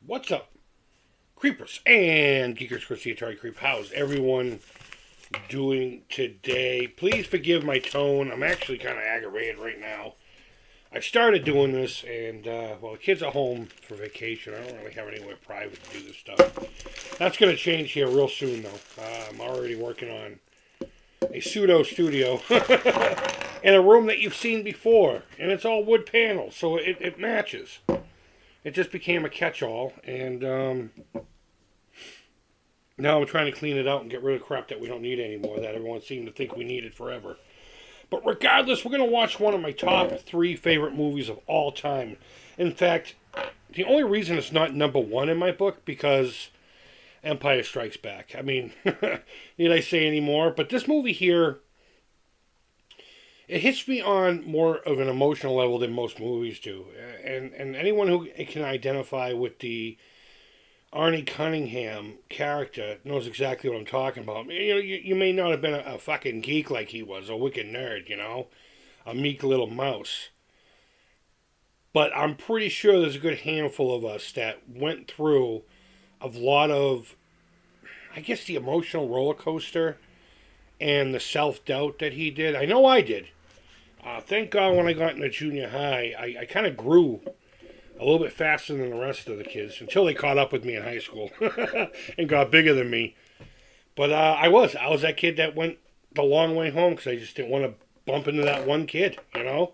What's up, creepers and geekers? Chris the Atari Creep. How's everyone doing today? Please forgive my tone. I'm actually kind of aggravated right now. I started doing this, and well, the kids are home for vacation. I don't really have anywhere private to do this stuff. That's going to change here real soon, though. I'm already working on a pseudo studio in a room that you've seen before, and it's all wood panels, so it matches. It just became a catch-all, and now I'm trying to clean it out and get rid of crap that we don't need anymore, that everyone seemed to think we needed forever. But regardless, we're going to watch one of my top 3 favorite movies of all time. In fact, the only reason it's not number 1 in my book, because Empire Strikes Back. I mean, need I say any more? But this movie here, it hits me on more of an emotional level than most movies do. And anyone who can identify with the Arnie Cunningham character knows exactly what I'm talking about. You know, you may not have been a fucking geek like he was, a wicked nerd, you know, a meek little mouse. But I'm pretty sure there's a good handful of us that went through a lot of, I guess, the emotional roller coaster and the self-doubt that he did. I know I did. Thank God when I got into junior high, I kind of grew a little bit faster than the rest of the kids until they caught up with me in high school and got bigger than me. But I was that kid that went the long way home because I just didn't want to bump into that one kid, you know?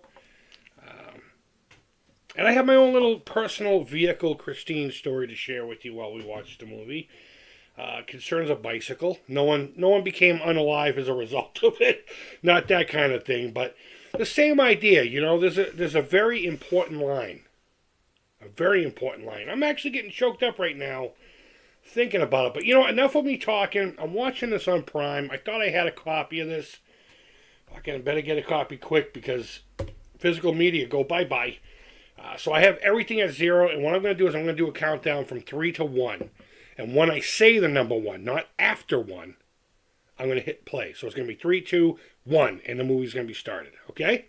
And I have my own little personal vehicle Christine story to share with you while we watch the movie. Concerns a bicycle. No one became unalive as a result of it. Not that kind of thing, but the same idea, you know, there's a very important line. A very important line. I'm actually getting choked up right now thinking about it. But, you know, enough of me talking. I'm watching this on Prime. I thought I had a copy of this. Fucking better get a copy quick because physical media go bye-bye. So I have everything at 0. And what I'm going to do is I'm going to do a countdown from 3 to 1. And when I say the number 1, not after 1, I'm going to hit play. So it's going to be 3, 2, 1. And the movie's going to be started. Okay?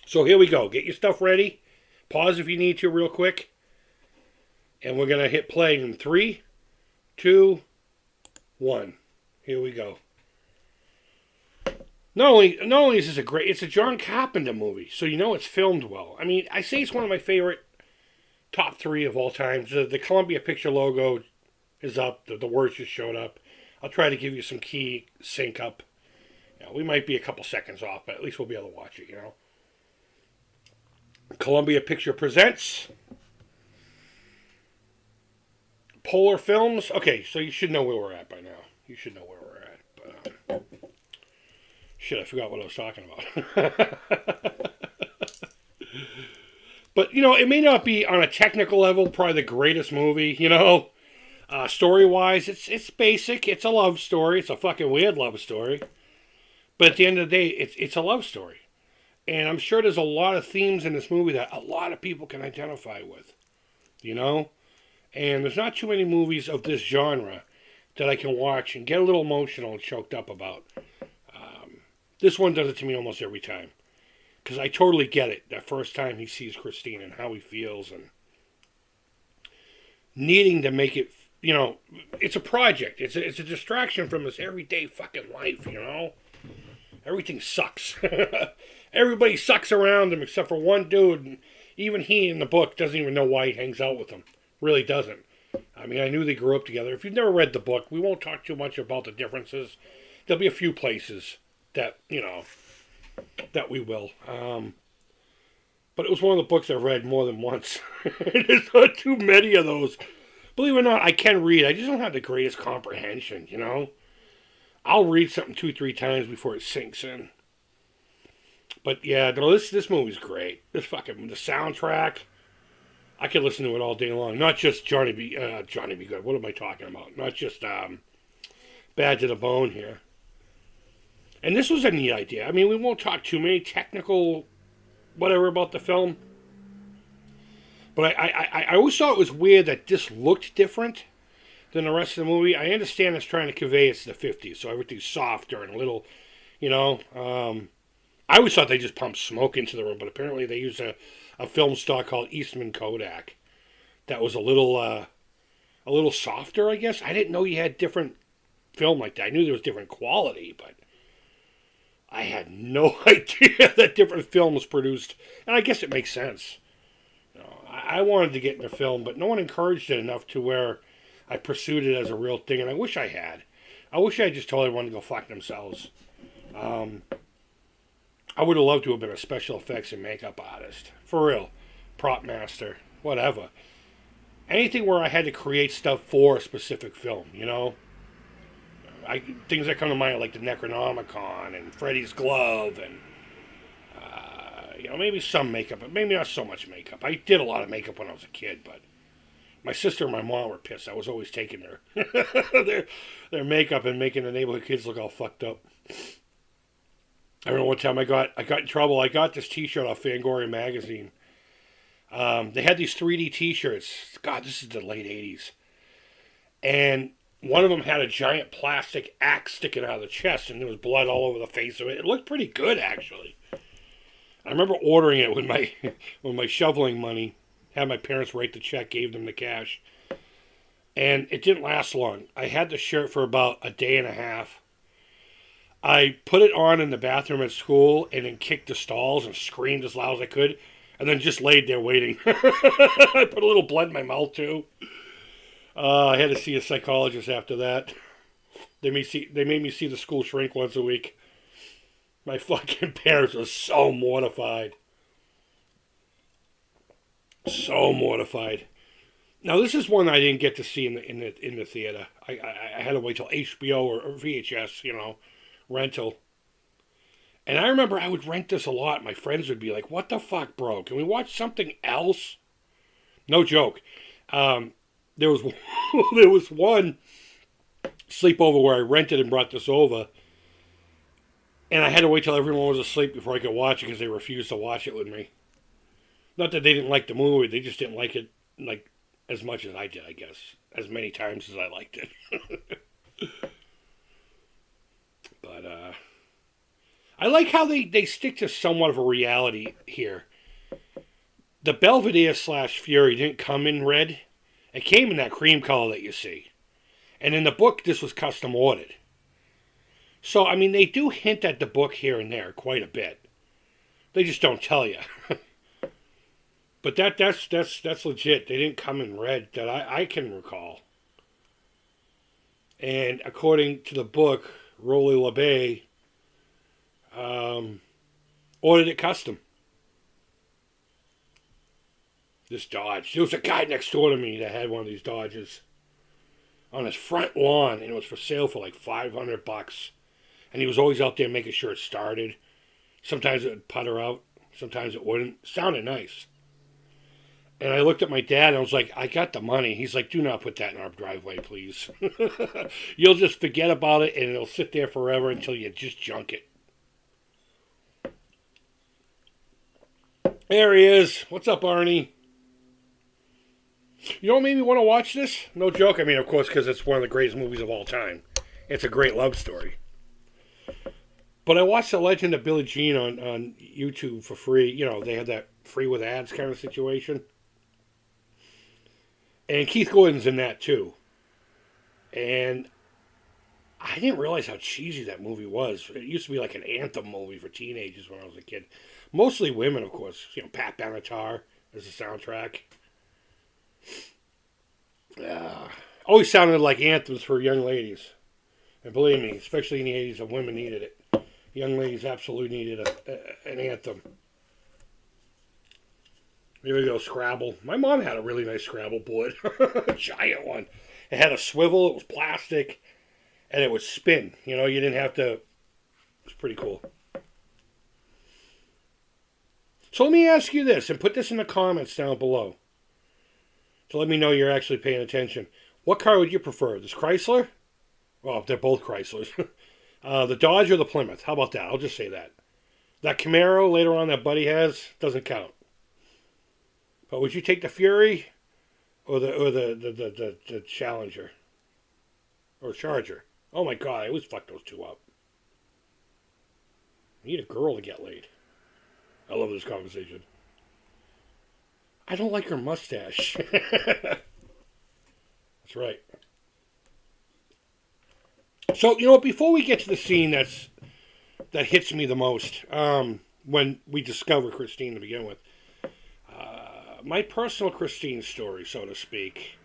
So here we go. Get your stuff ready. Pause if you need to real quick. And we're going to hit play in 3, 2, 1. Here we go. Not only is this it's a John Carpenter movie, so you know it's filmed well. I mean, I say it's one of my favorite top 3 of all time. The Columbia Picture logo is up. The words just showed up. I'll try to give you some key sync up. You know, we might be a couple seconds off, but at least we'll be able to watch it, you know. Columbia Picture presents Polar Films. Okay, so you should know where we're at by now. You should know where we're at. But, shit, I forgot what I was talking about. But, you know, it may not be on a technical level probably the greatest movie, you know. Story-wise, it's basic. It's a love story. It's a fucking weird love story. But at the end of the day, it's a love story. And I'm sure there's a lot of themes in this movie that a lot of people can identify with, you know? And there's not too many movies of this genre that I can watch and get a little emotional and choked up about. This one does it to me almost every time. Because I totally get it, that first time he sees Christine and how he feels and needing to make it, you know, it's a project. It's a distraction from his everyday fucking life, you know? Everything sucks. Everybody sucks around him except for one dude. And even he in the book doesn't even know why he hangs out with him. Really doesn't. I mean, I knew they grew up together. If you've never read the book, we won't talk too much about the differences. There'll be a few places that, you know, that we will. But it was one of the books I've read more than once. There's not too many of those. Believe it or not, I can read. I just don't have the greatest comprehension, you know? I'll read something 2, 3 times before it sinks in. But yeah, no, this movie's great. The soundtrack, I could listen to it all day long. Not just Johnny B. Good. What am I talking about? Not just Bad to the Bone here. And this was a neat idea. I mean, we won't talk too many technical whatever about the film. But I always thought it was weird that this looked different than the rest of the movie. I understand it's trying to convey it's the 50s, so everything's softer and a little, you know. I always thought they just pumped smoke into the room, but apparently they used a film stock called Eastman Kodak that was a little softer, I guess. I didn't know you had different film like that. I knew there was different quality, but I had no idea that different films produced. And I guess it makes sense. You know, I wanted to get into film, but no one encouraged it enough to where I pursued it as a real thing. And I wish I had. I wish I had just told everyone to go fuck themselves. I would have loved to have been a special effects and makeup artist. For real. Prop master. Whatever. Anything where I had to create stuff for a specific film, you know? Things that come to mind like the Necronomicon and Freddy's Glove and, maybe some makeup, but maybe not so much makeup. I did a lot of makeup when I was a kid, but my sister and my mom were pissed. I was always taking their makeup and making the neighborhood kids look all fucked up. I remember one time I got in trouble. I got this T-shirt off Fangoria magazine. They had these 3D T-shirts. God, this is the late 80s. And one of them had a giant plastic axe sticking out of the chest, and there was blood all over the face of it. It looked pretty good, actually. I remember ordering it with my shoveling money. Had my parents write the check, gave them the cash. And it didn't last long. I had the shirt for about a day and a half. I put it on in the bathroom at school and then kicked the stalls and screamed as loud as I could. And then just laid there waiting. I put a little blood in my mouth, too. I had to see a psychologist after that. They made me see the school shrink once a week. My fucking parents were so mortified. So mortified. Now this is one I didn't get to see in the theater. I had to wait till HBO or VHS, rental. And I remember I would rent this a lot. My friends would be like, "What the fuck, bro? Can we watch something else?" No joke. There was there was one sleepover where I rented and brought this over, and I had to wait till everyone was asleep before I could watch it because they refused to watch it with me. Not that they didn't like the movie; they just didn't like it like as much as I did, I guess, as many times as I liked it. But I like how they stick to somewhat of a reality here. The Belvedere / Fury didn't come in red. It came in that cream color that you see. And in the book, this was custom ordered. So, I mean, they do hint at the book here and there quite a bit. They just don't tell you. But that's legit. They didn't come in red that I can recall. And according to the book, Rolly LeBay ordered it custom. This Dodge. There was a guy next door to me that had one of these Dodges on his front lawn, and it was for sale for like $500. And he was always out there making sure it started. Sometimes it would putter out. Sometimes it wouldn't. It sounded nice. And I looked at my dad and I was like, "I got the money." He's like, "Do not put that in our driveway, please." You'll just forget about it and it'll sit there forever until you just junk it. There he is. What's up, Arnie? You know what made me want to watch this? No joke. I mean, of course, because it's one of the greatest movies of all time. It's a great love story. But I watched The Legend of Billie Jean on YouTube for free. They had that free with ads kind of situation. And Keith Gordon's in that, too. And I didn't realize how cheesy that movie was. It used to be like an anthem movie for teenagers when I was a kid. Mostly women, of course. Pat Benatar as the soundtrack. Always sounded like anthems for young ladies. And believe me, especially in the 80s, the women needed it. Young ladies absolutely needed an anthem. Here we go, Scrabble. My mom had a really nice Scrabble board. A giant one. It had a swivel, it was plastic, and it would spin. You didn't have to... It was pretty cool. So let me ask you this, and put this in the comments down below. So let me know you're actually paying attention. What car would you prefer? This Chrysler? Well, they're both Chryslers. The Dodge or the Plymouth? How about that? I'll just say that. That Camaro later on that Buddy has doesn't count. But would you take the Fury or the Challenger? Or Charger? Oh my God, I always fuck those two up. I need a girl to get laid. I love this conversation. I don't like her mustache. That's right. So, before we get to the scene that hits me the most, when we discover Christine to begin with, my personal Christine story, so to speak.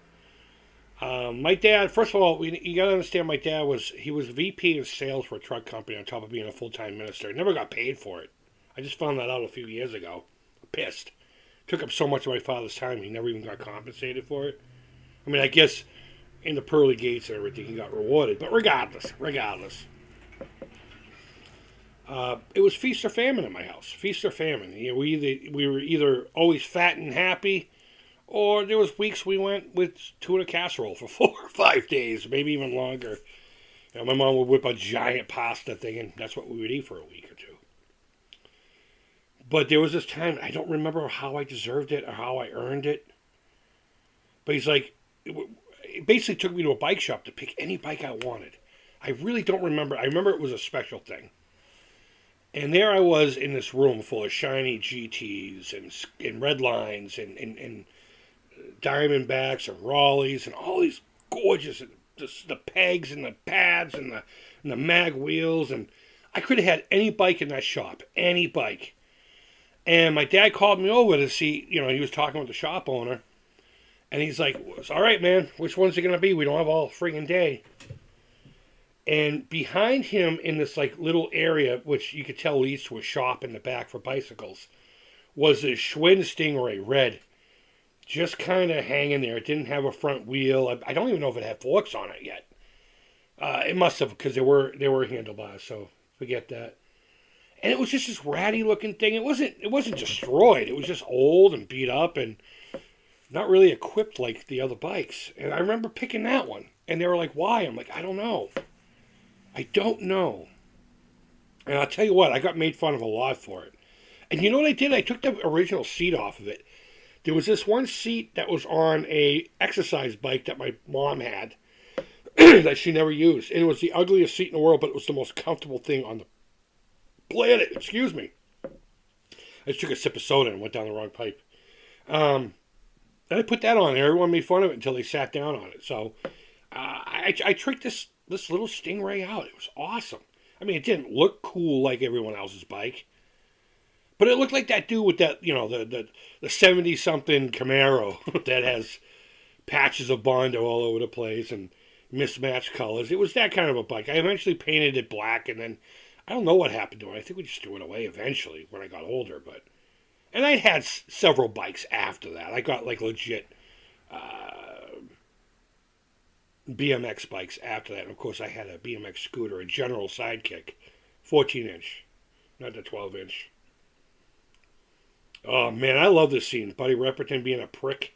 My dad, first of all, you got to understand, my dad was VP of sales for a truck company on top of being a full-time minister. Never got paid for it. I just found that out a few years ago. Pissed. Took up so much of my father's time, he never even got compensated for it. I mean, I guess in the pearly gates and everything, he got rewarded. But regardless, it was feast or famine in my house. Feast or famine. We were either always fat and happy, or there was weeks we went with tuna casserole for 4 or 5 days, maybe even longer. My mom would whip a giant pasta thing, and that's what we would eat for a week or two. But there was this time, I don't remember how I deserved it or how I earned it. But he's like, it basically took me to a bike shop to pick any bike I wanted. I really don't remember. I remember it was a special thing. And there I was in this room full of shiny GTs and red lines and Diamondbacks and Raleighs and all these gorgeous, the pegs and the pads and the mag wheels. And I could have had any bike in that shop, any bike. And my dad called me over to see, he was talking with the shop owner. And he's like, it's all right, man. Which one's it going to be? We don't have all friggin' day. And behind him in this little area, which you could tell leads to a shop in the back for bicycles, was a Schwinn Stingray red. Just kind of hanging there. It didn't have a front wheel. I don't even know if it had forks on it yet. It must have, because there were handlebars, so forget that. And it was just this ratty looking thing. It wasn't destroyed. It was just old and beat up and not really equipped like the other bikes. And I remember picking that one. And they were like, why? I'm like, I don't know. And I'll tell you what, I got made fun of a lot for it. And you know what I did? I took the original seat off of it. There was this one seat that was on a exercise bike that my mom had that she never used. And it was the ugliest seat in the world, but it was the most comfortable thing on the planet. Excuse me. I just took a sip of soda and went down the wrong pipe. And I put that on there. Everyone made fun of it until they sat down on it. So I tricked this little Stingray out. It was awesome. I mean, it didn't look cool like everyone else's bike. But it looked like that dude with that, the 70-something Camaro that has patches of Bondo all over the place and mismatched colors. It was that kind of a bike. I eventually painted it black, and then I don't know what happened to it. I think we just threw it away eventually when I got older. And I had several bikes after that. I got legit BMX bikes after that. And of course, I had a BMX scooter, a General Sidekick, 14-inch, not the 12-inch. Oh, man, I love this scene. Buddy Repperton being a prick.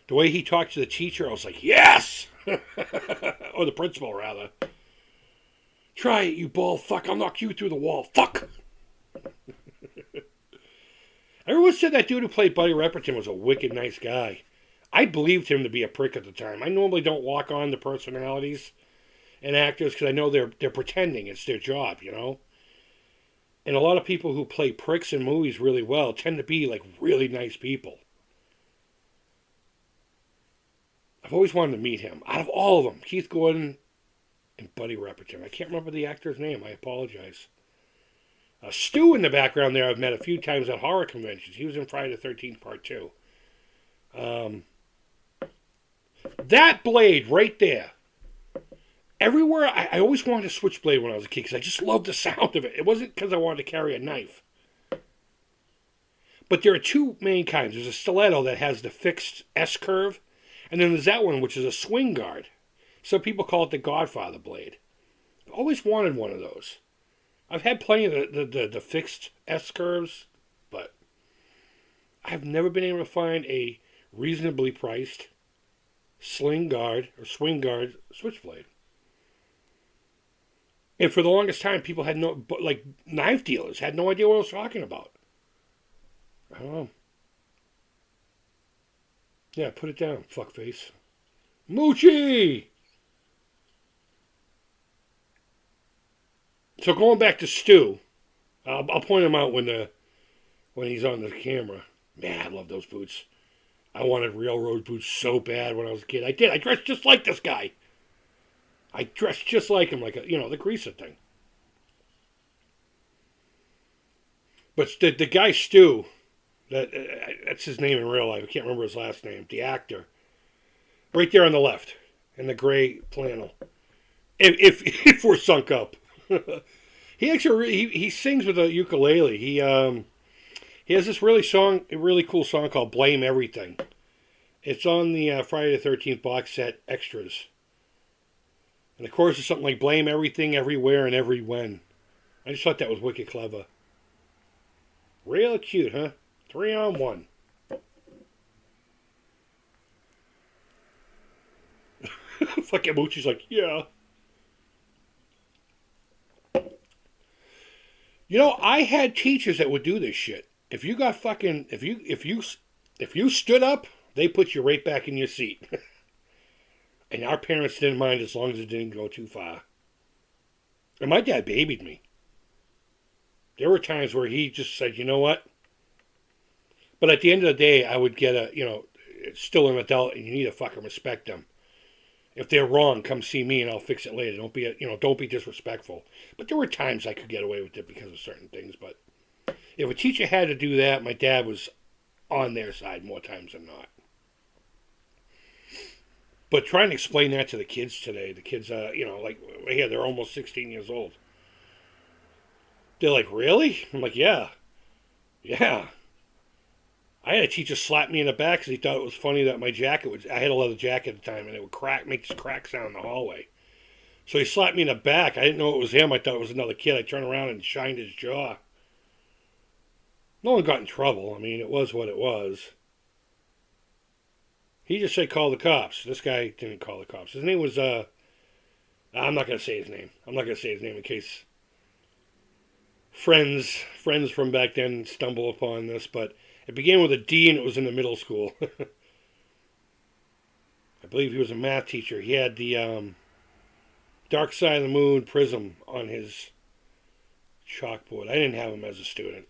The way he talked to the teacher, I was like, yes! Or the principal, rather. Try it, you bald fuck. I'll knock you through the wall. Fuck! Everyone said that dude who played Buddy Repperton was a wicked nice guy. I believed him to be a prick at the time. I normally don't walk on the personalities and actors because I know they're pretending. It's their job, And a lot of people who play pricks in movies really well tend to be really nice people. I've always wanted to meet him. Out of all of them, Keith Gordon and Buddy Repperton. I can't remember the actor's name. I apologize. Stu in the background there I've met a few times at horror conventions. He was in Friday the 13th Part 2. That blade right there. Everywhere, I always wanted a switchblade when I was a kid because I just loved the sound of it. It wasn't because I wanted to carry a knife. But there are two main kinds. There's a stiletto that has the fixed S-curve, and then there's that one which is a swing guard. Some people call it the Godfather blade. I always wanted one of those. I've had plenty of the fixed S-curves, but I've never been able to find a reasonably priced swing guard switchblade. And for the longest time, people had knife dealers had no idea what I was talking about. I don't know. Yeah, put it down, fuckface. Moochie! So going back to Stu, I'll point him out when he's on the camera. Man, I love those boots. I wanted railroad boots so bad when I was a kid. I did. I dressed just like this guy. I dressed just like him, like the greaser thing. But the guy Stu, that's his name in real life. I can't remember his last name. The actor, right there on the left, in the gray flannel. If we're sunk up, he actually he sings with a ukulele. He has this really cool song called "Blame Everything." It's on the Friday the 13th box set extras. And the chorus is something like "Blame everything, everywhere, and every when." I just thought that was wicked clever. Real cute, huh? 3-on-1. Fucking Moochie's like, yeah. I had teachers that would do this shit. If you got fucking, if you stood up, they put you right back in your seat. And our parents didn't mind as long as it didn't go too far. And my dad babied me. There were times where he just said, you know what? But at the end of the day, I would get it's still an adult and you need to fucking respect them. If they're wrong, come see me and I'll fix it later. Don't be disrespectful. But there were times I could get away with it because of certain things. But if a teacher had to do that, my dad was on their side more times than not. But trying to explain that to the kids today, the kids, they're almost 16 years old. They're like, really? I'm like, yeah. I had a teacher slap me in the back because he thought it was funny that my jacket I had a leather jacket at the time and it would make this crack sound in the hallway. So he slapped me in the back. I didn't know it was him. I thought it was another kid. I turned around and shined his jaw. No one got in trouble. I mean, it was what it was. He just said, call the cops. This guy didn't call the cops. His name was, I'm not going to say his name. I'm not going to say his name in case friends from back then stumble upon this, but it began with a D and it was in the middle school. I believe he was a math teacher. He had the Dark Side of the Moon prism on his chalkboard. I didn't have him as a student.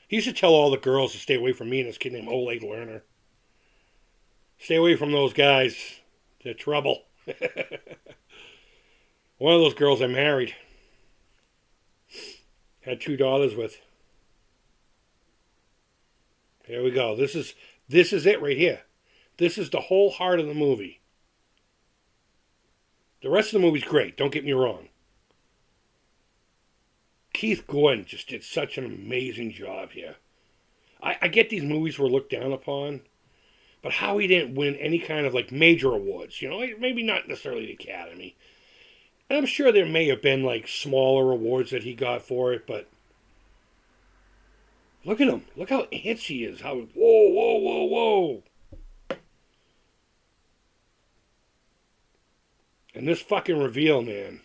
He used to tell all the girls to stay away from me and this kid named Old Late Learner. Stay away from those guys. They're trouble. One of those girls I married. Had 2 daughters with. Here we go. This is it right here. This is the whole heart of the movie. The rest of the movie's great, don't get me wrong. Keith Gordon just did such an amazing job here. I get these movies were looked down upon, but how he didn't win any kind of major awards, maybe not necessarily the Academy. And I'm sure there may have been smaller awards that he got for it, but look at him. Look how antsy he is. Whoa. And this fucking reveal, man.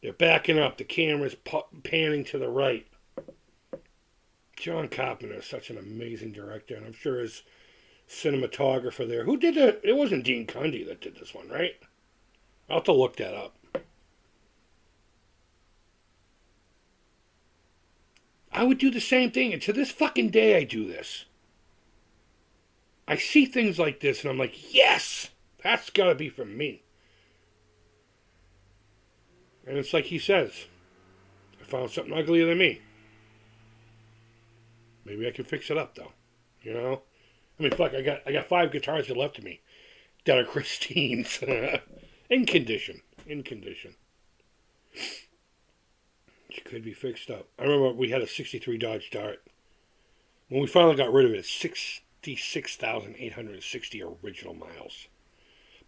They're backing up. The camera's panning to the right. John Carpenter is such an amazing director, and I'm sure his cinematographer there. Who did that? It wasn't Dean Cundy that did this one, right? I'll have to look that up. I would do the same thing, and to this fucking day I do this. I see things like this, and I'm like, yes! That's gotta be from me. And it's like he says, I found something uglier than me. Maybe I can fix it up, though. I mean, fuck, I got 5 guitars that left to me that are Christine's. In condition. It could be fixed up. I remember we had a 63 Dodge Dart. When we finally got rid of it, 66,860 original miles.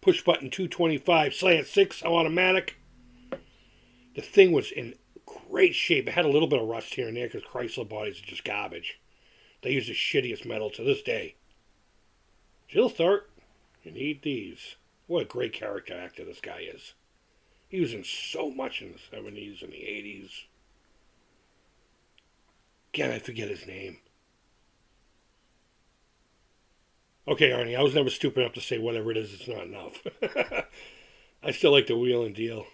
Push button 225, slant 6 automatic. The thing was in great shape. It had a little bit of rust here and there because Chrysler bodies are just garbage. They use the shittiest metal to this day. Jill Thart, you need these. What a great character actor this guy is. He was in so much in the 70s and the 80s. Again, I forget his name. Okay, Arnie, I was never stupid enough to say whatever it is, it's not enough. I still like the wheel and deal.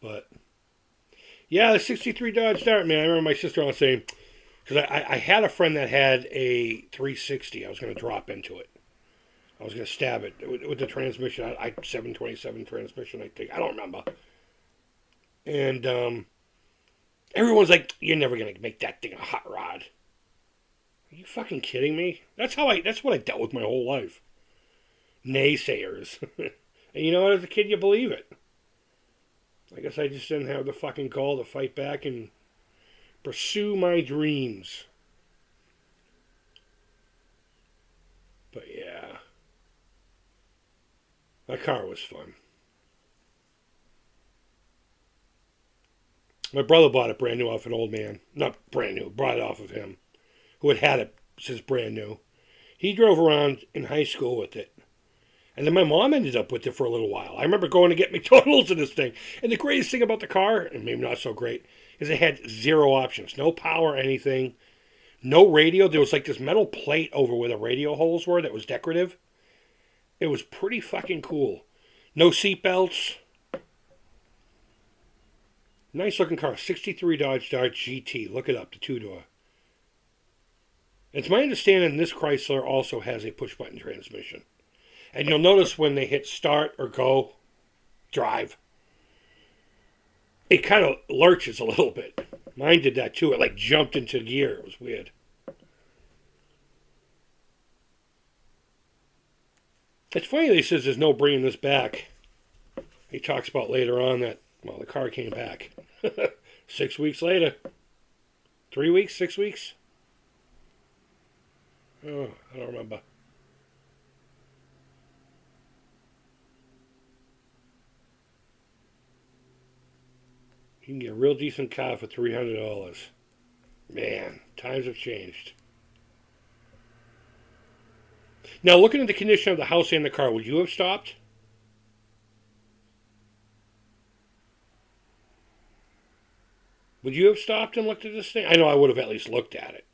But, yeah, the 63 Dodge Dart, man. I remember my sister-in-law saying, Because I had a friend that had a 360. I was going to drop into it. I was going to stab it with the transmission. 727 transmission, I think. I don't remember. And everyone's like, "You're never going to make that thing a hot rod." Are you fucking kidding me? That's what I dealt with my whole life. Naysayers. And you know what? As a kid, you believe it. I guess I just didn't have the fucking gall to fight back and pursue my dreams. But yeah. That car was fun. My brother bought it brand new off an old man. Not brand new, bought it off of him. Who had it since brand new. He drove around in high school with it. And then my mom ended up with it for a little while. I remember going to get McDonald's in this thing. And the greatest thing about the car, and maybe not so great, is it had zero options. No power, anything. No radio. There was like this metal plate over where the radio holes were that was decorative. It was pretty fucking cool. No seat belts. Nice looking car. 63 Dodge Dart GT. Look it up, the two-door. It's my understanding this Chrysler also has a push-button transmission. And you'll notice when they hit start or go, drive, it kind of lurches a little bit. Mine did that too. It like jumped into gear. It was weird. It's funny that he says there's no bringing this back. He talks about later on that, well, the car came back. 6 weeks later. 3 weeks? 6 weeks? Oh, I don't remember. You can get a real decent car for $300. Man, times have changed. Now, looking at the condition of the house and the car, would you have stopped? Would you have stopped and looked at this thing? I know I would have at least looked at it.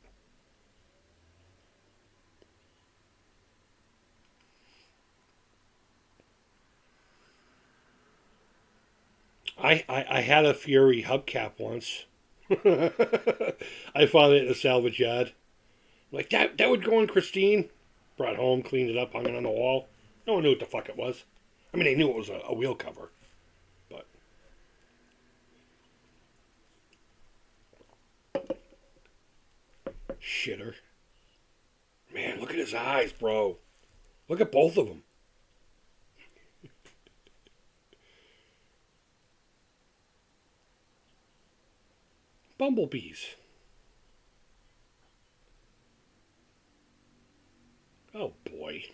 I had a Fury hubcap once. I found it in a salvage yard. Like, that would go in Christine. Brought home, cleaned it up, hung it on the wall. No one knew what the fuck it was. I mean, they knew it was a wheel cover. But shitter. Man, look at his eyes, bro. Look at both of them. Bumblebees. Oh, boy.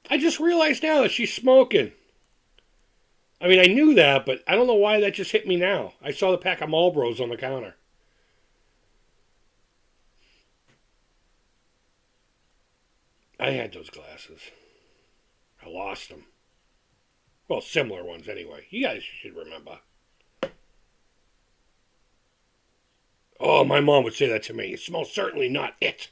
I just realized now that she's smoking. I mean, I knew that, but I don't know why that just hit me now. I saw the pack of Marlboros on the counter. I had those glasses. I lost them. Well, similar ones anyway. You guys should remember. Oh, my mom would say that to me. It's most certainly not it.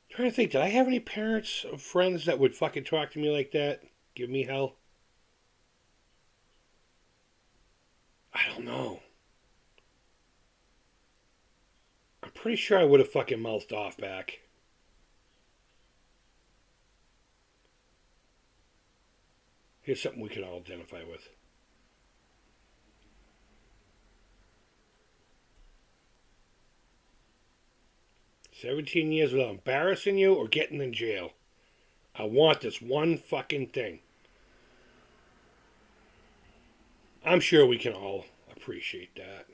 I'm trying to think, did I have any parents or friends that would fucking talk to me like that? Give me hell? I don't know. I'm pretty sure I would have fucking mouthed off back. Here's something we can all identify with. "17 years without embarrassing you or getting in jail. I want this one fucking thing." I'm sure we can all appreciate that.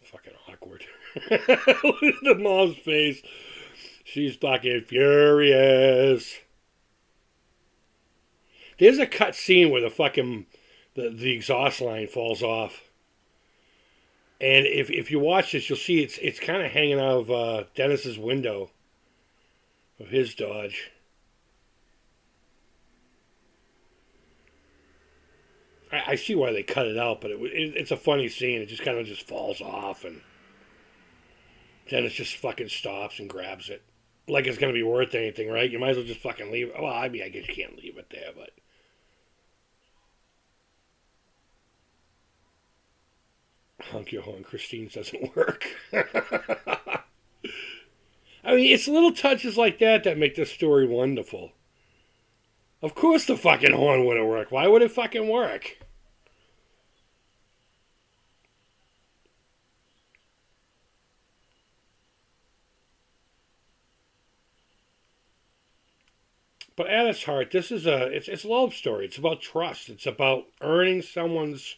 Fucking awkward. Look at the mom's face. She's fucking furious. There's a cut scene where the fucking the exhaust line falls off. And if you watch this, you'll see it's kind of hanging out of Dennis's window of his Dodge. I see why they cut it out, but it's a funny scene. It just kind of just falls off, and then it just fucking stops and grabs it. Like it's going to be worth anything, right? You might as well just fucking leave it. Well, I mean, I guess you can't leave it there, but. Honk your horn, Christine's doesn't work. I mean, it's little touches like that make this story wonderful. Of course the fucking horn wouldn't work. Why would it fucking work? But at its heart, this is it's a love story. It's about trust. It's about earning someone's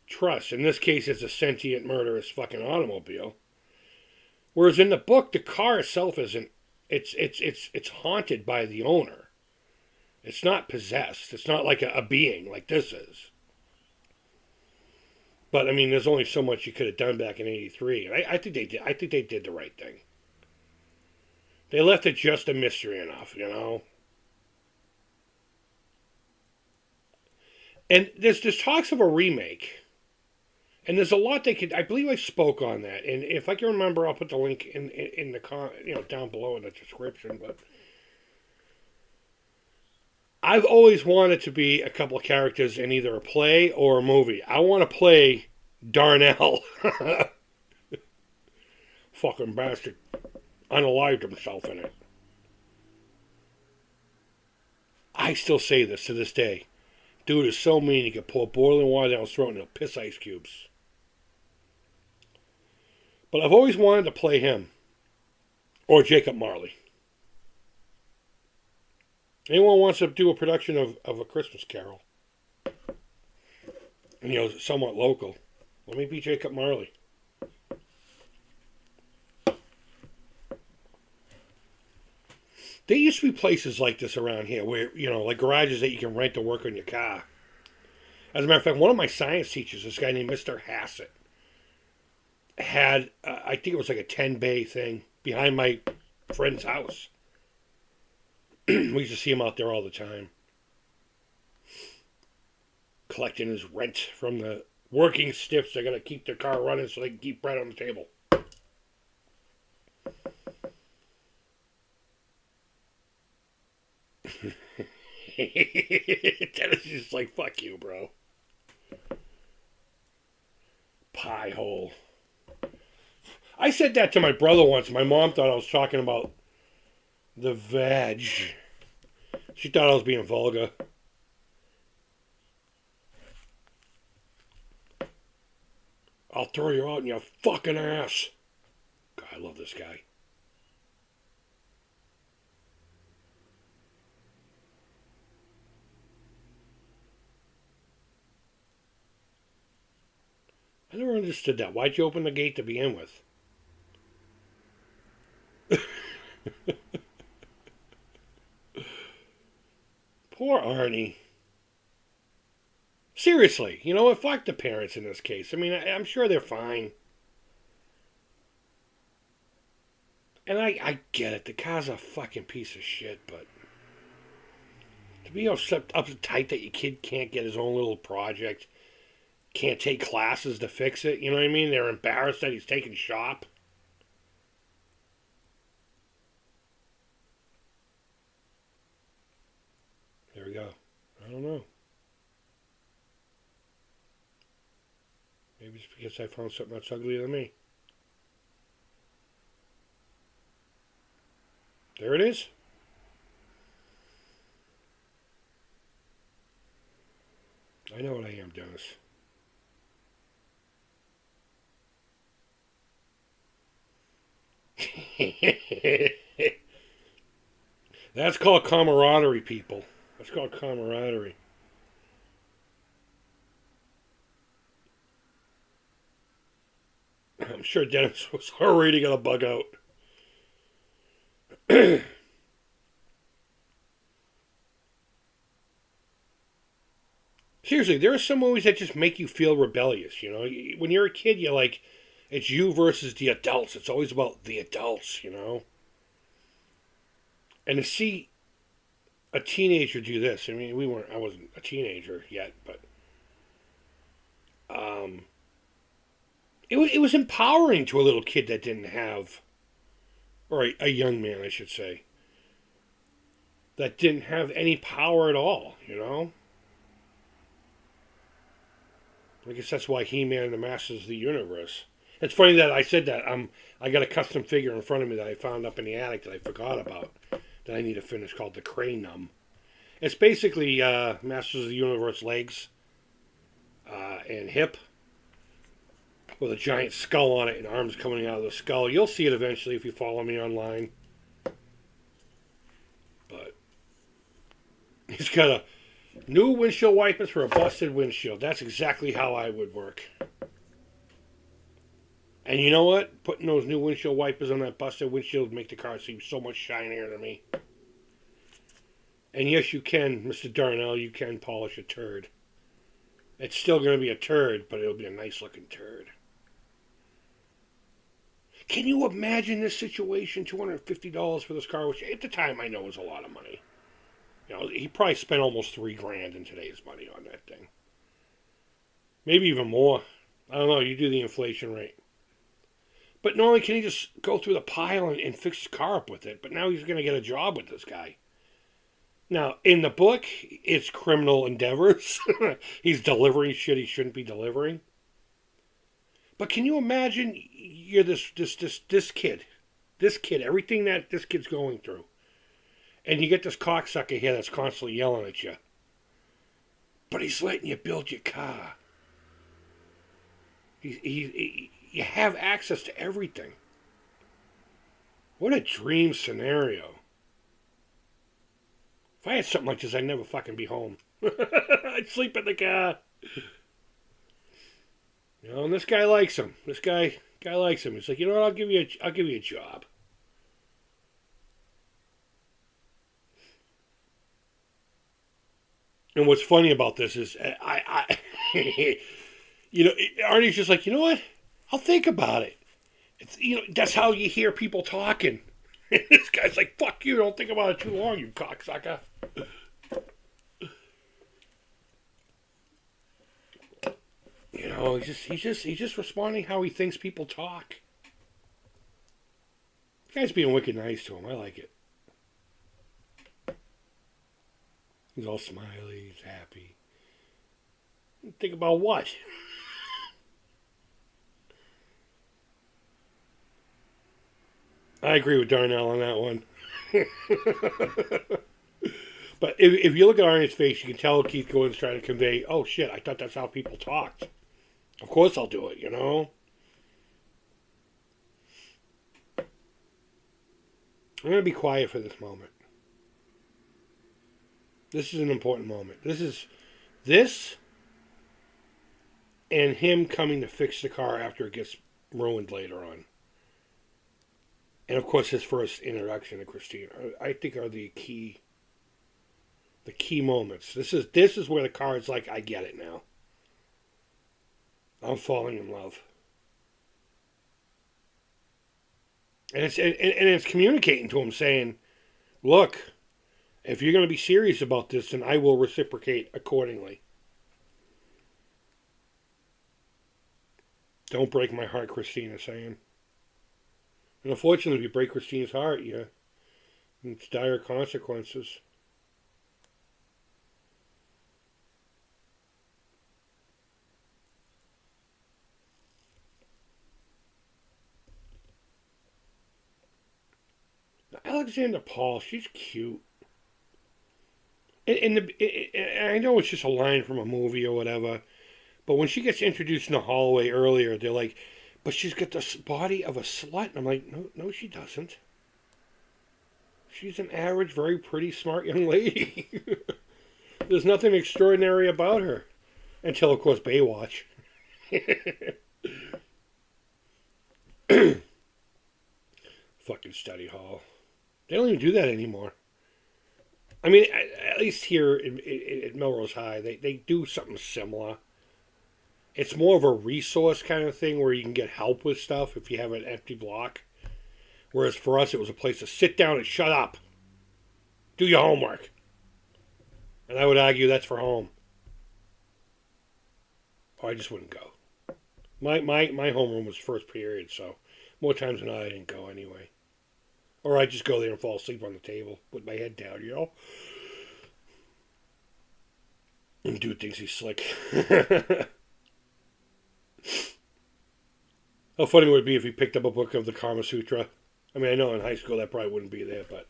trust. In this case, it's a sentient, murderous fucking automobile. Whereas in the book, the car itself isn't. It's haunted by the owner. It's not possessed. It's not like a being like this is. But I mean, there's only so much you could have done back in '83. I think they did. I think they did the right thing. They left it just a mystery enough, you know. And there's talks of a remake, and there's a lot they could. I believe I spoke on that, and if I can remember, I'll put the link in the down below in the description. But I've always wanted to be a couple of characters in either a play or a movie. I want to play Darnell, fucking bastard, unalived himself in it. I still say this to this day. Dude is so mean he could pour boiling water down his throat and he'll piss ice cubes. But I've always wanted to play him. Or Jacob Marley. Anyone wants to do a production of A Christmas Carol? And, somewhat local. Let me be Jacob Marley. There used to be places like this around here where, like garages that you can rent to work on your car. As a matter of fact, one of my science teachers, this guy named Mr. Hassett, had, I think it was like a 10-bay thing behind my friend's house. We used to see him out there all the time. Collecting his rent from the working stiffs that are going to keep their car running so they can keep bread on the table. Dennis is just like, fuck you, bro. Pie hole. I said that to my brother once. My mom thought I was talking about the veg. She thought I was being vulgar. I'll throw you out in your fucking ass. God, I love this guy. I never understood that. Why'd you open the gate to begin with? Poor Arnie. Seriously, you know what? Fuck the parents in this case. I mean, I'm sure they're fine. And I get it. The car's a fucking piece of shit, but to be uptight that your kid can't get his own little project, can't take classes to fix it, you know what I mean? They're embarrassed that he's taking shop. There we go. I don't know. Maybe it's because I found something that's uglier than me. There it is. I know what I am, Dennis. That's called camaraderie, people. That's called camaraderie. I'm sure Dennis was already going to bug out. Seriously, there are some movies that just make you feel rebellious, you know? When you're a kid, you're like, it's you versus the adults. It's always about the adults, you know? And to see a teenager do this, I mean, I wasn't a teenager yet, but Um, it was empowering to a little kid that didn't have, or a young man, I should say, that didn't have any power at all, you know? I guess that's why He-Man and the Masters of the Universe. It's funny that I said that. I got a custom figure in front of me that I found up in the attic that I forgot about that I need to finish called the Cranium. It's basically Masters of the Universe legs and hip with a giant skull on it and arms coming out of the skull. You'll see it eventually if you follow me online. But he's got a new windshield wipers for a busted windshield. That's exactly how I would work. And you know what? Putting those new windshield wipers on that busted windshield would make the car seem so much shinier to me. And yes, you can, Mr. Darnell, you can polish a turd. It's still going to be a turd, but it'll be a nice looking turd. Can you imagine this situation? $250 for this car, which at the time I know was a lot of money. You know, he probably spent almost $3,000 in today's money on that thing. Maybe even more. I don't know. You do the inflation rate. But not only can he just go through the pile and fix his car up with it, but now he's going to get a job with this guy. Now, in the book, it's criminal endeavors. He's delivering shit he shouldn't be delivering. But can you imagine you're this kid, everything that this kid's going through, and you get this cocksucker here that's constantly yelling at you, but he's letting you build your car. You have access to everything. What a dream scenario. If I had something like this, I'd never fucking be home. I'd sleep in the car. You know, and this guy likes him. This guy likes him. He's like, you know what? I'll give you a job. And what's funny about this is, you know, Arnie's just like, you know what? I'll think about it. It's, you know, that's how you hear people talking. This guy's like, fuck you, don't think about it too long, you cocksucker. You know, he's just responding how he thinks people talk. The guy's being wicked nice to him. I like it. He's all smiley, he's happy. Think about what? I agree with Darnell on that one. But if you look at Arnie's face, you can tell Keith Goins trying to convey, oh shit, I thought that's how people talked. Of course I'll do it, you know? I'm going to be quiet for this moment. This is an important moment. This and him coming to fix the car after it gets ruined later on. And of course his first introduction to Christine, I think are the key moments. This is where the car is like, I get it now. I'm falling in love. And it's communicating to him saying, look, if you're going to be serious about this, then I will reciprocate accordingly. Don't break my heart, Christine is saying. And unfortunately, if you break Christine's heart, it's dire consequences. Now, Alexander Paul, she's cute. And I know it's just a line from a movie or whatever, but when she gets introduced in the hallway earlier, they're like, but she's got the body of a slut. And I'm like, no, she doesn't. She's an average, very pretty, smart young lady. There's nothing extraordinary about her. Until, of course, Baywatch. Fucking study hall. They don't even do that anymore. I mean, at least here at Melrose High, they do something similar. It's more of a resource kind of thing where you can get help with stuff if you have an empty block. Whereas for us, it was a place to sit down and shut up. Do your homework. And I would argue that's for home. or I just wouldn't go. My homeroom was first period, so more times than not I didn't go anyway. Or I'd just go there and fall asleep on the table with my head down, And dude thinks he's slick. How funny would it be if he picked up a book of the Kama Sutra? I mean, I know in high school that probably wouldn't be there, but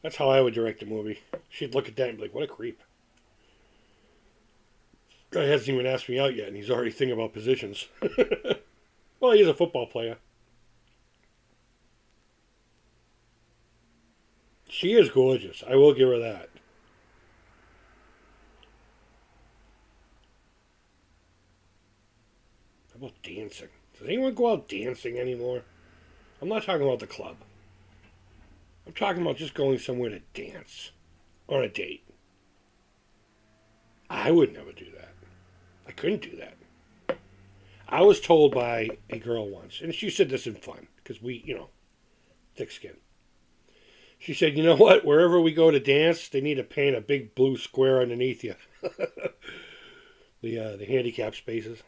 that's how I would direct a movie. She'd look at that and be like, what a creep. Guy hasn't even asked me out yet, and he's already thinking about positions. Well, he's a football player. She is gorgeous. I will give her that. How about dancing? Does anyone go out dancing anymore? I'm not talking about the club. I'm talking about just going somewhere to dance on a date. I would never do that. I couldn't do that. I was told by a girl once, and she said this in fun, because we, thick skin. She said, you know what? Wherever we go to dance, they need to paint a big blue square underneath you. The handicap spaces,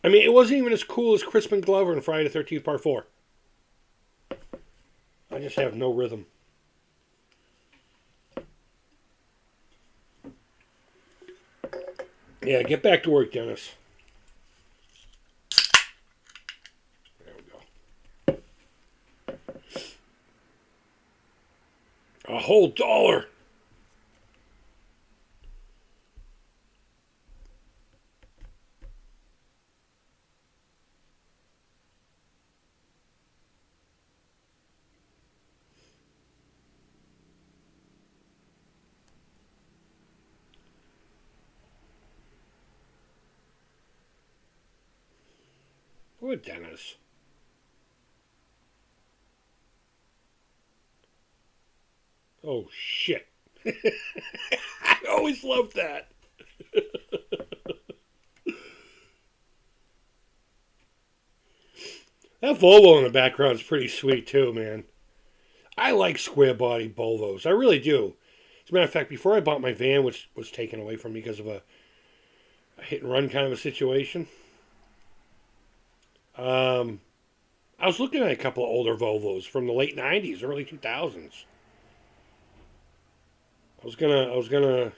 I mean, it wasn't even as cool as Crispin Glover in Friday the 13th Part 4. I just have no rhythm. Yeah, get back to work, Dennis. There we go. A whole dollar. Poor Dennis. Oh, shit. I always loved that. That Volvo in the background is pretty sweet, too, man. I like square body Volvos. I really do. As a matter of fact, before I bought my van, which was taken away from me because of a hit and run kind of a situation, I was looking at a couple of older Volvos from the late 90s, early 2000s. I was gonna,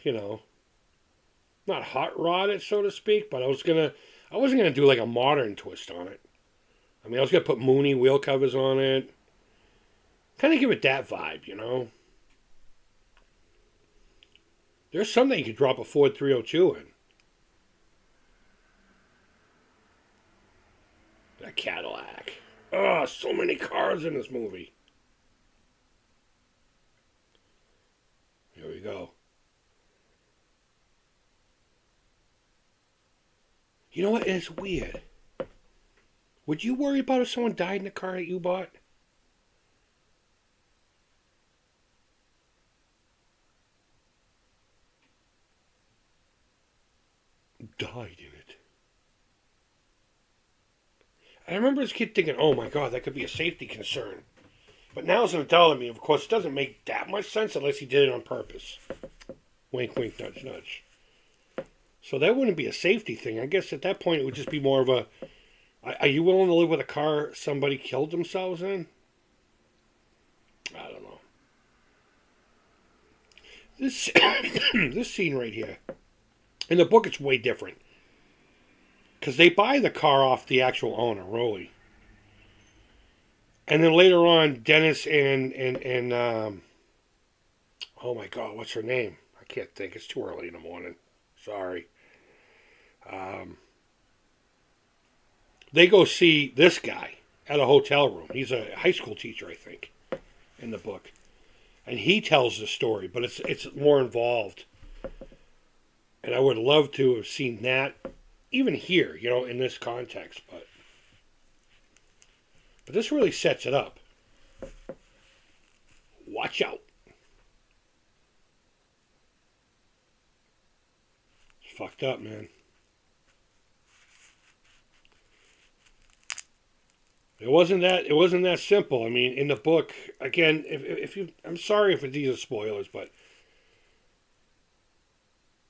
not hot rod it, so to speak, but I wasn't gonna do like a modern twist on it. I mean, I was gonna put Mooney wheel covers on it. Kind of give it that vibe, There's something you could drop a Ford 302 in. A Cadillac. Oh, so many cars in this movie. Here we go. You know what? It's weird. Would you worry about if someone died in the car that you bought? Died in it. I remember as a kid thinking, oh my God, that could be a safety concern. But now as an adult, I mean, of course, it doesn't make that much sense unless he did it on purpose. Wink, wink, nudge, nudge. So that wouldn't be a safety thing. I guess at that point it would just be more of a, are you willing to live with a car somebody killed themselves in? I don't know. This this scene right here. In the book, it's way different. Because they buy the car off the actual owner, Rolly. And then later on, Dennis and oh my God, what's her name? I can't think. It's too early in the morning. Sorry. They go see this guy at a hotel room. He's a high school teacher, I think, in the book. And he tells the story, but it's more involved. And I would love to have seen that, even here, in this context. But this really sets it up. Watch out. It's fucked up, man. It wasn't that simple. I mean, in the book, again, if you, I'm sorry if these are spoilers, but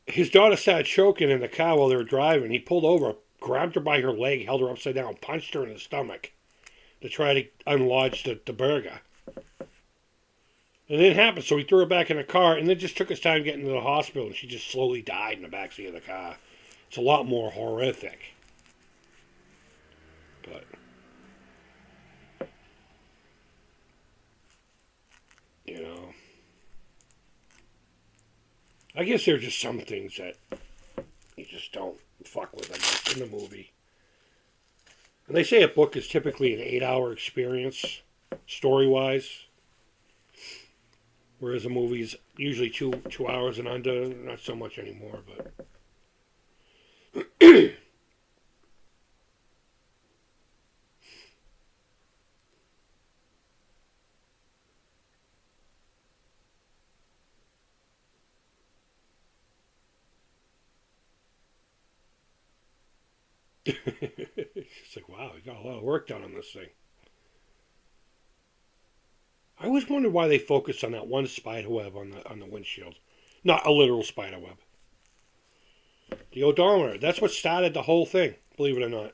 his daughter started choking in the car while they were driving. He pulled over, grabbed her by her leg, held her upside down, punched her in the stomach to try to unlodge the burger. And it didn't happen, so he threw her back in the car and then just took his time getting to the hospital, and she just slowly died in the backseat of the car. It's a lot more horrific. But, you know, I guess there are just some things that you just don't fuck with, I guess, in the movie. And they say a book is typically an 8-hour experience, story-wise. Whereas a movie's usually two hours and under, not so much anymore, but it's like, wow, we got a lot of work done on this thing. I always wondered why they focused on that one spider web on the windshield. Not a literal spider web. The odometer. That's what started the whole thing, believe it or not.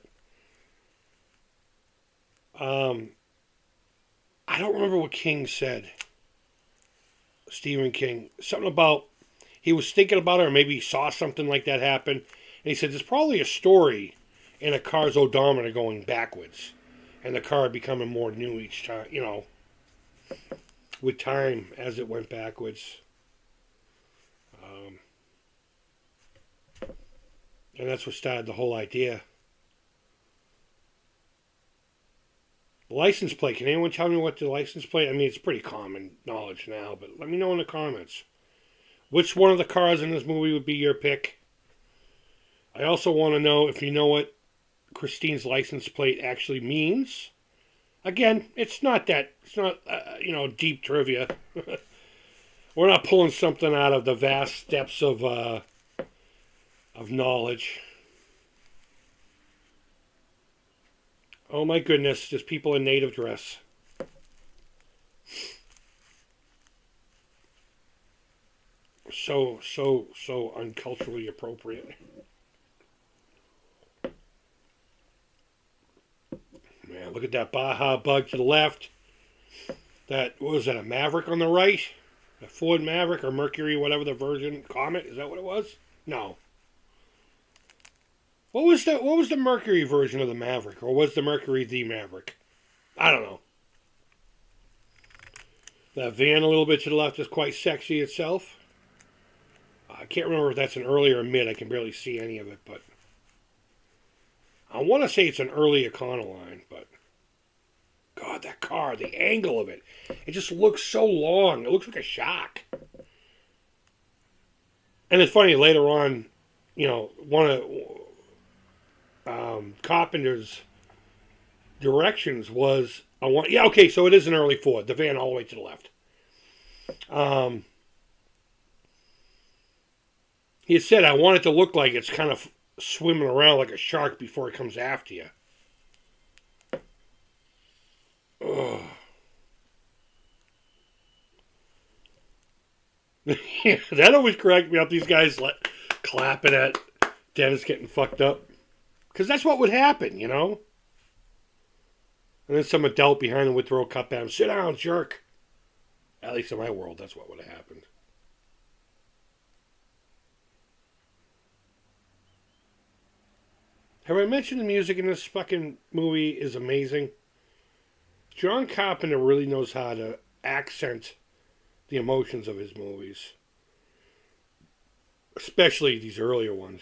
I don't remember what King said. Stephen King. Something about he was thinking about it, or maybe he saw something like that happen. And he said there's probably a story in a car's odometer going backwards. And the car becoming more new each time, with time as it went backwards. And that's what started the whole idea. The license plate. Can anyone tell me what the license plate? I mean, it's pretty common knowledge now, but let me know in the comments. Which one of the cars in this movie would be your pick? I also want to know if you know what Christine's license plate actually means. Again, it's not deep trivia. We're not pulling something out of the vast depths of knowledge. Oh my goodness, there's people in native dress. So unculturally appropriate. Man, look at that Baja Bug to the left. What was that, a Maverick on the right? A Ford Maverick or Mercury, whatever the version. Comet, is that what it was? No. What was the Mercury version of the Maverick? Or was the Mercury the Maverick? I don't know. That van a little bit to the left is quite sexy itself. I can't remember if that's an early or a mid. I can barely see any of it, but I want to say it's an early Econoline, but God, that car, the angle of it, it just looks so long. It looks like a shark. And it's funny, later on, one of Carpenters' directions was, so it is an early Ford, the van all the way to the left. He had said, I want it to look like it's kind of swimming around like a shark before it comes after you. Ugh. That always cracked me up, these guys clapping at Dennis getting fucked up. Because that's what would happen, And then some adult behind him would throw a cup at him. Sit down, jerk. At least in my world, that's what would have happened. Have I mentioned the music in this fucking movie is amazing? John Carpenter really knows how to accent the emotions of his movies. Especially these earlier ones,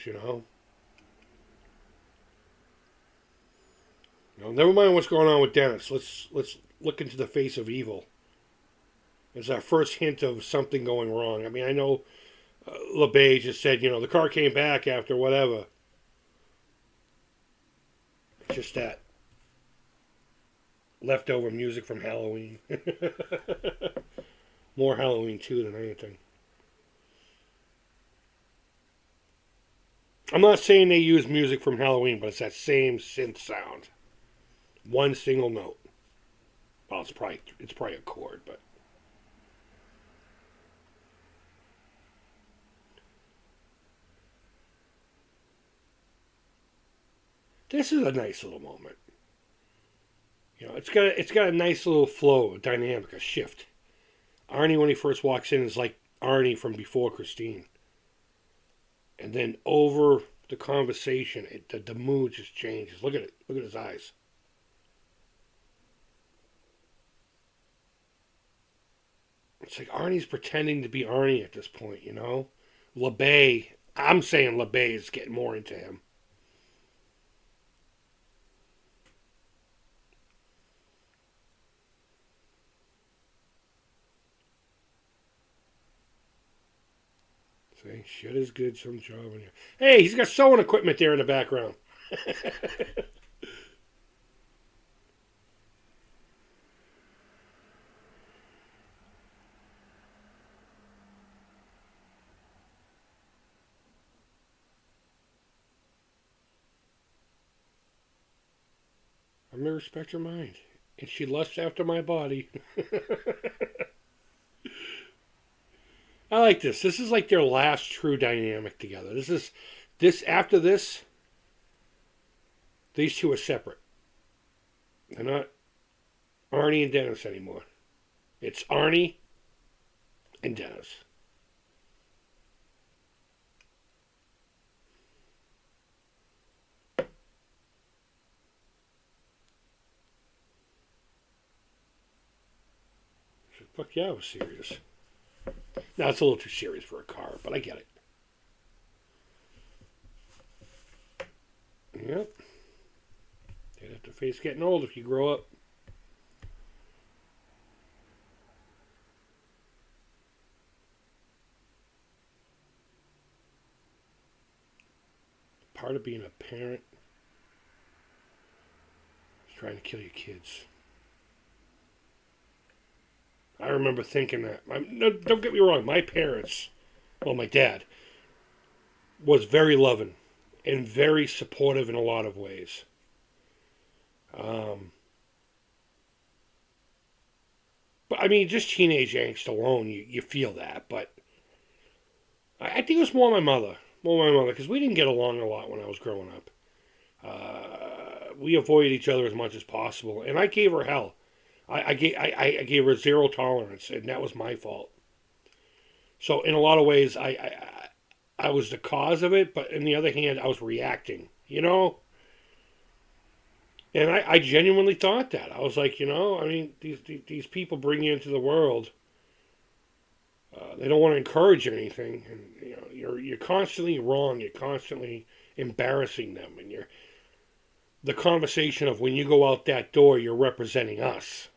Never mind what's going on with Dennis. Let's look into the face of evil. It's our first hint of something going wrong. I mean, I know LeBay just said, the car came back after whatever. Just that leftover music from Halloween. More Halloween 2 than anything. I'm not saying they use music from Halloween, but it's that same synth sound. One single note. Well, it's probably a chord, but This is a nice little moment. It's got a nice little flow, a dynamic, a shift. Arnie, when he first walks in, is like Arnie from before Christine. And then over the conversation, the mood just changes. Look at it. Look at his eyes. It's like Arnie's pretending to be Arnie at this point, LeBay, I'm saying LeBay is getting more into him. See, shit is good, some job in here. Hey, he's got sewing equipment there in the background. I'm gonna respect her mind. And she lusts after my body. I like this. This is like their last true dynamic together. After this, these two are separate. They're not Arnie and Dennis anymore. It's Arnie and Dennis. Fuck yeah, I was serious. Now, it's a little too serious for a car, but I get it. Yep. You'd have to face getting old if you grow up. Part of being a parent is trying to kill your kids. I remember thinking that. No, don't get me wrong. My parents, well, my dad, was very loving and very supportive in a lot of ways. But I mean, just teenage angst alone, you feel that. But I think it was more my mother. More my mother, because we didn't get along a lot when I was growing up. We avoided each other as much as possible, and I gave her hell. I gave her zero tolerance, and that was my fault. So in a lot of ways, I was the cause of it, but on the other hand, I was reacting, And I genuinely thought that. I was like, I mean, these people bring you into the world. They don't want to encourage anything, and you're constantly wrong. You're constantly embarrassing them, and the conversation of when you go out that door, you're representing us,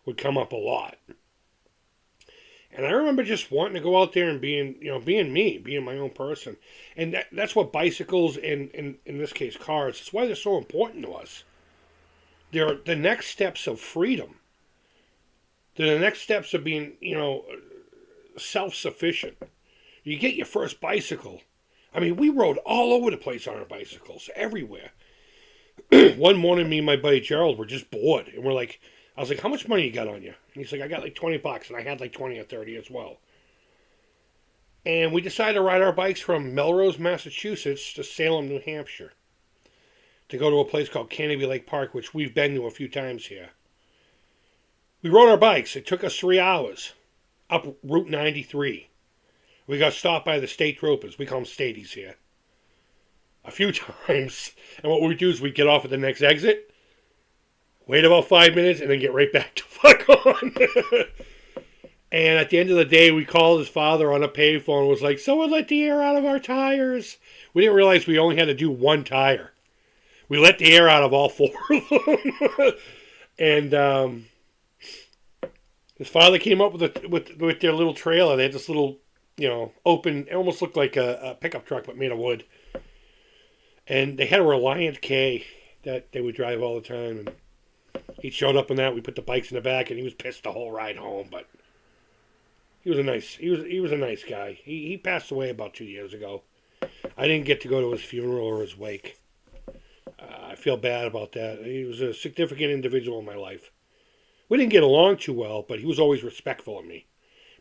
would come up a lot. And I remember just wanting to go out there and being me, being my own person. And that's what bicycles and in this case cars, it's why they're so important to us. They're the next steps of freedom. They're the next steps of being, self-sufficient. You get your first bicycle. I mean, we rode all over the place on our bicycles, everywhere. One morning, me and my buddy Gerald were just bored. And I was like, how much money you got on you? And he's like, I got like $20. And I had like 20 or 30 as well. And we decided to ride our bikes from Melrose, Massachusetts to Salem, New Hampshire. To go to a place called Canopy Lake Park, which we've been to a few times here. We rode our bikes. It took us 3 hours up Route 93. We got stopped by the state troopers. We call them staties here. A few times. And what we do is we get off at the next exit, wait about 5 minutes, and then get right back to fuck on. And at the end of the day, we called his father on a payphone and was like, someone let the air out of our tires. We didn't realize we only had to do one tire. We let the air out of all four of them. And his father came up with their little trailer. They had this little, open, it almost looked like a pickup truck, but made of wood. And they had a Reliant K that they would drive all the time. And he showed up in that. We put the bikes in the back, and he was pissed the whole ride home. But he was a nice guy. He passed away about 2 years ago. I didn't get to go to his funeral or his wake. I feel bad about that. He was a significant individual in my life. We didn't get along too well, but he was always respectful of me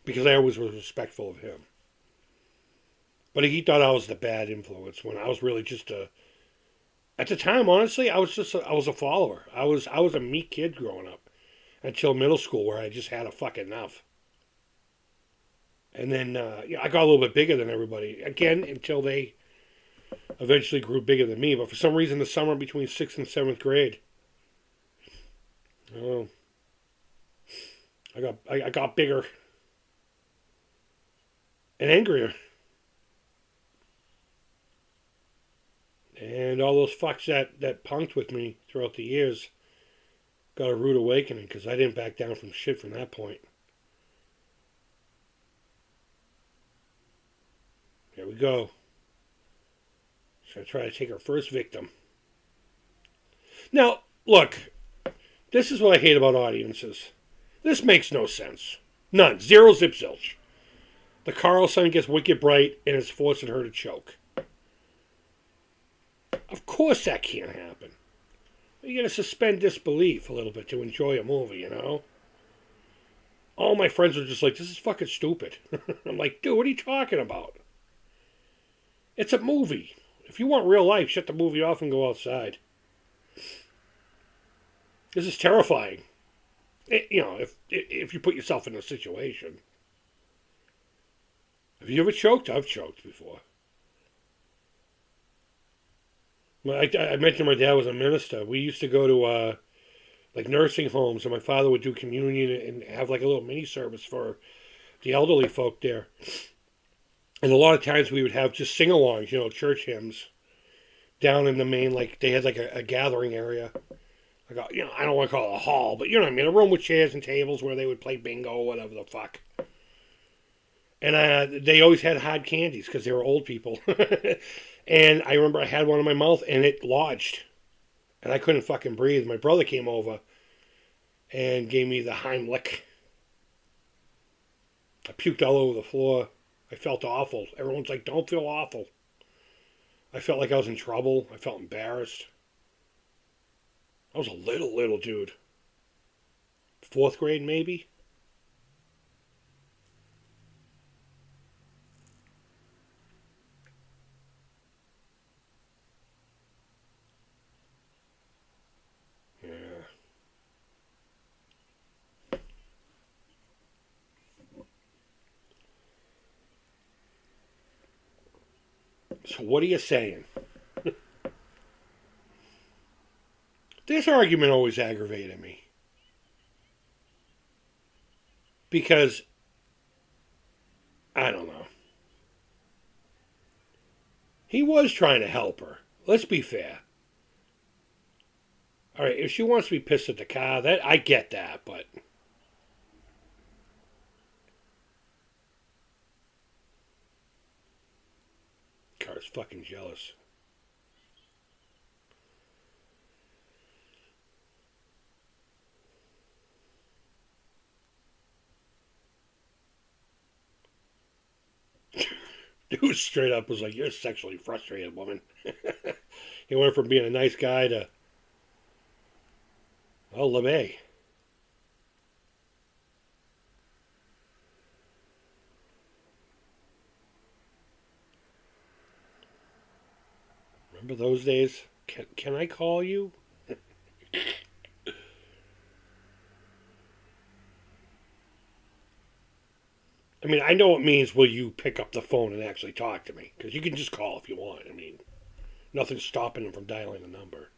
because I always was respectful of him. But he thought I was the bad influence when I was really just At the time, honestly, I was a follower. I was a meek kid growing up until middle school, where I just had a fuck enough. And then I got a little bit bigger than everybody again until they eventually grew bigger than me. But for some reason, the summer between sixth and seventh grade, oh, I got bigger and angrier. And all those fucks that punked with me throughout the years got a rude awakening because I didn't back down from shit from that point. Here we go. She's gonna try to take her first victim. Now, look, this is what I hate about audiences. This makes no sense. None. Zero zip zilch. The Carlson gets wicked bright and it's forcing her to choke. Of course that can't happen. You gotta suspend disbelief a little bit to enjoy a movie, you know? All my friends are just like, this is fucking stupid. I'm like, dude, what are you talking about? It's a movie. If you want real life, shut the movie off and go outside. This is terrifying. If you put yourself in a situation. Have you ever choked? I've choked before. I mentioned my dad was a minister. We used to go to like nursing homes, and my father would do communion and have like a little mini service for the elderly folk there. And a lot of times we would have just sing-alongs, church hymns down in the main, like they had like a gathering area. Like I don't want to call it a hall, but you know what I mean, a room with chairs and tables where they would play bingo or whatever the fuck. And they always had hard candies because they were old people. And I remember I had one in my mouth and it lodged. And I couldn't fucking breathe. My brother came over and gave me the Heimlich. I puked all over the floor. I felt awful. Everyone's like, don't feel awful. I felt like I was in trouble. I felt embarrassed. I was a little dude. Fourth grade, maybe? Yeah. So what are you saying? This argument always aggravated me. Because, I don't know. He was trying to help her. Let's be fair. All right, if she wants to be pissed at the car, that I get that, but car's fucking jealous. Dude straight up was like, "You're a sexually frustrated woman." He went from being a nice guy to, oh, LeMay. Remember those days? Can I call you? I mean, I know it means will you pick up the phone and actually talk to me? Because you can just call if you want. I mean, nothing's stopping him from dialing a number.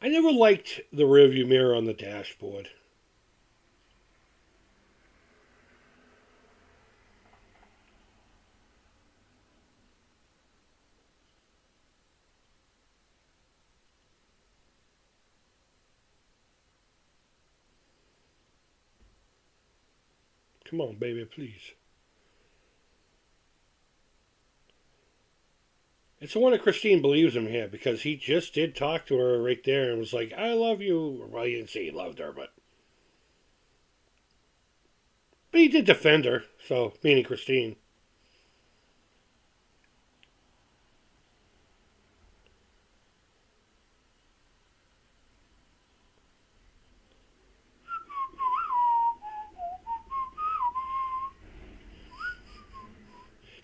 I never liked the rearview mirror on the dashboard. Come on, baby, please. It's the one that Christine believes him here because he just did talk to her right there and was like, I love you. Well, he didn't say he loved her, but he did defend her, so, meaning Christine.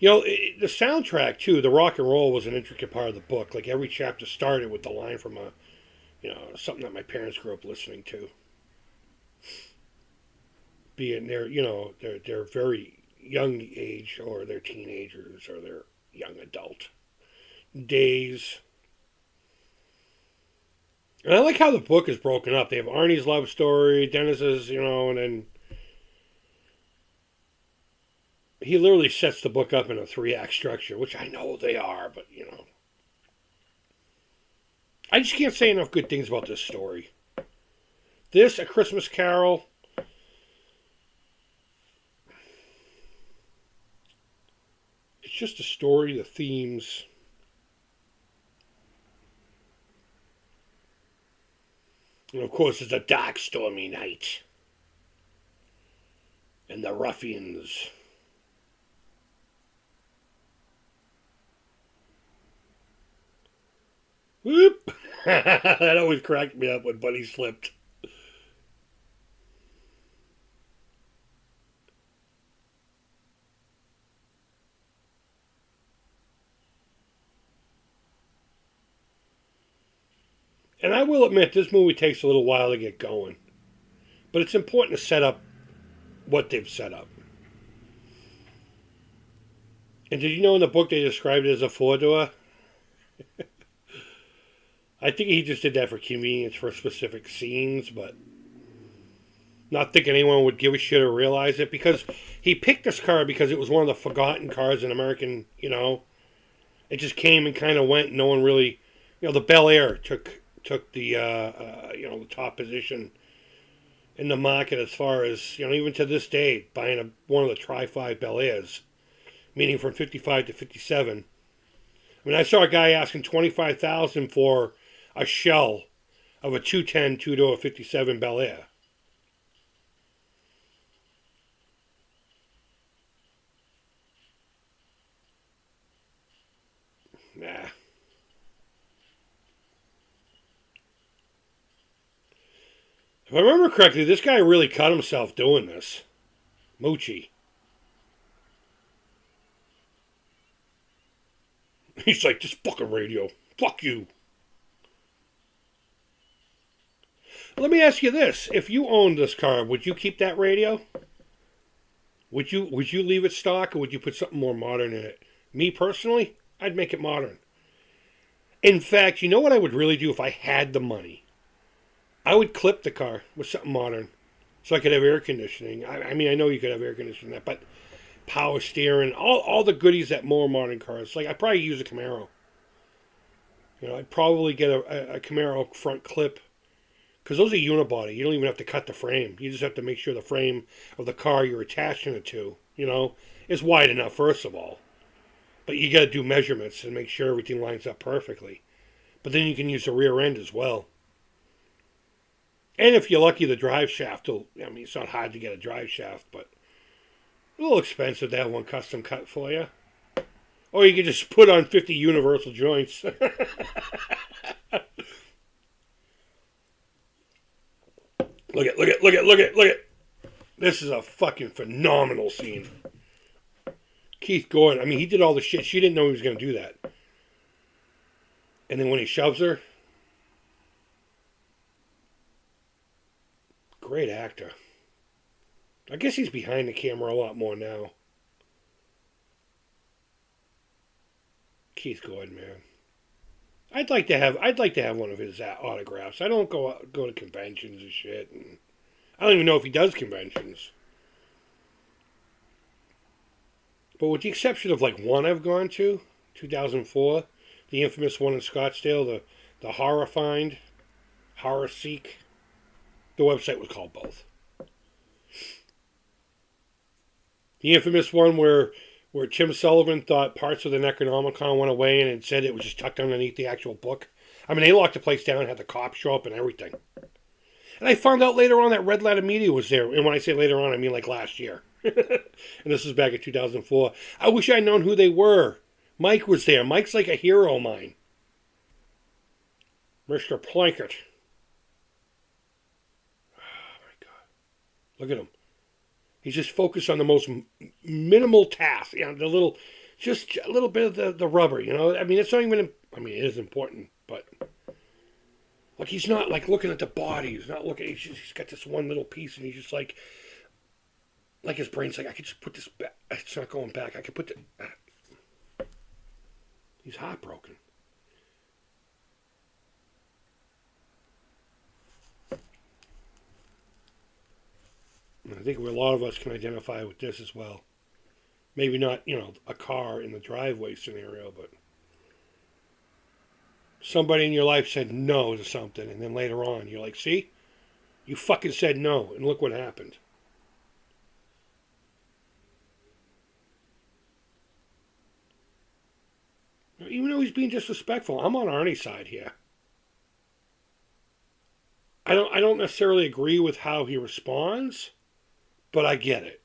The soundtrack too. The rock and roll was an intricate part of the book. Like every chapter started with the line from something that my parents grew up listening to. Be it they're very young age, or they're teenagers, or they're young adult days. And I like how the book is broken up. They have Arnie's love story, Dennis's, and then he literally sets the book up in a 3-act structure, which I know they are, but I just can't say enough good things about this story. This, A Christmas Carol, it's just a story, the themes. And of course, it's a dark, stormy night. And the ruffians. Whoop! That always cracked me up when Buddy slipped. And I will admit, this movie takes a little while to get going. But it's important to set up what they've set up. And did you know in the book they described it as a 4-door? I think he just did that for convenience for specific scenes, but not thinking anyone would give a shit or realize it, because he picked this car because it was one of the forgotten cars in American, it just came and kind of went. No one really, the Bel Air took the the top position in the market as far as even to this day, buying one of the Tri-5 Bel Airs, meaning from 55 to 57. I mean, I saw a guy asking $25,000 for a shell of a 210 two-door 57 Bel Air. Nah. If I remember correctly, this guy really cut himself doing this. Moochie. He's like, this fucking radio. Fuck you. Let me ask you this. If you owned this car, would you keep that radio? Would you leave it stock, or would you put something more modern in it? Me personally, I'd make it modern. In fact, you know what I would really do if I had the money? I would clip the car with something modern, so I could have air conditioning. I mean, I know you could have air conditioning, but power steering, all the goodies that more modern cars. Like, I'd probably use a Camaro. I'd probably get a Camaro front clip, because those are unibody. You don't even have to cut the frame. You just have to make sure the frame of the car you're attaching it to, is wide enough, first of all. But you got to do measurements and make sure everything lines up perfectly. But then you can use the rear end as well. And if you're lucky, the drive shaft will, it's not hard to get a drive shaft, but a little expensive to have one custom cut for you. Or you can just put on 50 universal joints. Look at. This is a fucking phenomenal scene. Keith Gordon, he did all the shit. She didn't know he was going to do that. And then when he shoves her, great actor. I guess he's behind the camera a lot more now. Keith Gordon, man. I'd like to have one of his autographs. I don't go to conventions and shit, and I don't even know if he does conventions. But with the exception of like one I've gone to, 2004, the infamous one in Scottsdale, the Horror Find, Horror Seek. The website was called both. The infamous one where Tim Sullivan thought parts of the Necronomicon went away and it said it was just tucked underneath the actual book. They locked the place down and had the cops show up and everything. And I found out later on that Red Letter Media was there. And when I say later on, I mean like last year. And this was back in 2004. I wish I'd known who they were. Mike was there. Mike's like a hero of mine. Mr. Plankett. Oh my God. Look at him. He's just focused on the most minimal task. The little Just a little bit of the rubber, you know? I mean, it's not even, I mean, it is important, but like he's not like looking at the body. He's not looking, he's got this one little piece and he's just like his brain's like, I could just put this back. It's not going back. I could put the, he's heartbroken. And I think a lot of us can identify with this as well. Maybe not, you know, a car in the driveway scenario, but somebody in your life said no to something, and then later on you're like, see, you fucking said no, and look what happened. Even though he's being disrespectful, I'm on Arnie's side here. I don't necessarily agree with how he responds, but I get it.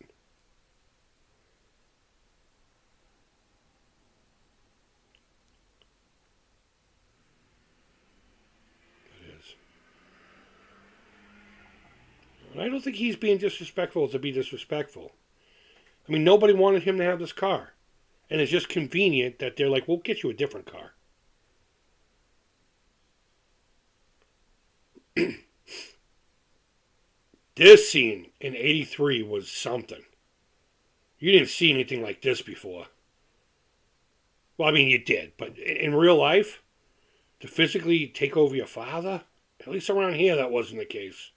It is. And I don't think he's being disrespectful to be disrespectful. I mean, nobody wanted him to have this car. And it's just convenient that they're like, we'll get you a different car. This scene in 83 was something. You didn't see anything like this before. Well, I mean, you did. But in real life, to physically take over your father, at least around here, that wasn't the case.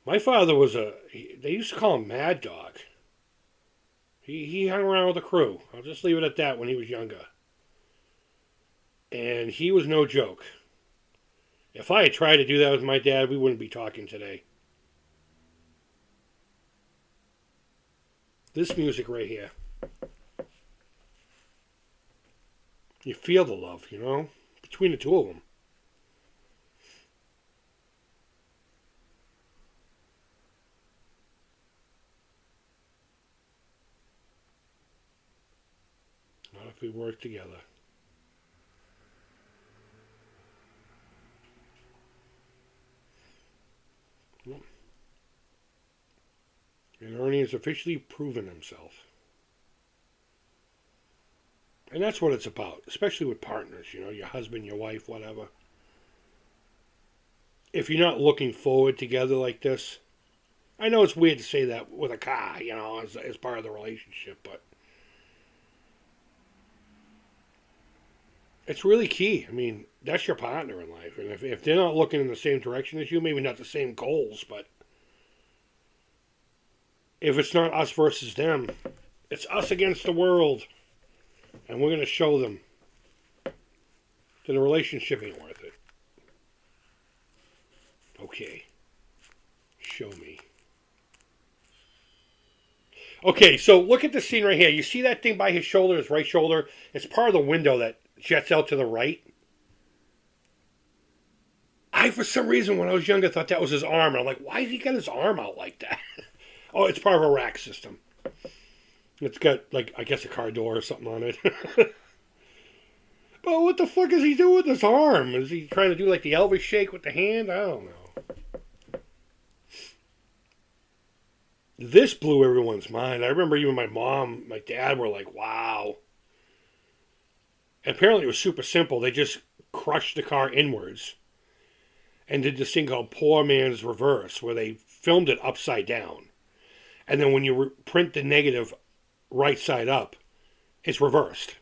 My father was they used to call him Mad Dog. He hung around with the crew. I'll just leave it at that when he was younger. And he was no joke. If I had tried to do that with my dad, we wouldn't be talking today. This music right here. You feel the love, you know, between the two of them. Not if we work together. And Ernie has officially proven himself. And that's what it's about, especially with partners, you know, your husband, your wife, whatever. If you're not looking forward together like this, I know it's weird to say that with a car, you know, as part of the relationship, but it's really key. I mean, that's your partner in life. And if they're not looking in the same direction as you, maybe not the same goals, but if it's not us versus them, it's us against the world. And we're going to show them that the relationship ain't worth it. Okay. Show me. Okay, so look at the scene right here. You see that thing by his shoulder, his right shoulder? It's part of the window that jets out to the right. I, for some reason, when I was younger, thought that was his arm. And I'm like, why has he got his arm out like that? Oh, it's part of a rack system. It's got, like, I guess a car door or something on it. But what the fuck is he doing with his arm? Is he trying to do, like, the Elvis shake with the hand? I don't know. This blew everyone's mind. I remember even my mom, my dad were like, wow. And apparently it was super simple. They just crushed the car inwards and did this thing called poor man's reverse, where they filmed it upside down. And then when you print the negative right side up, it's reversed.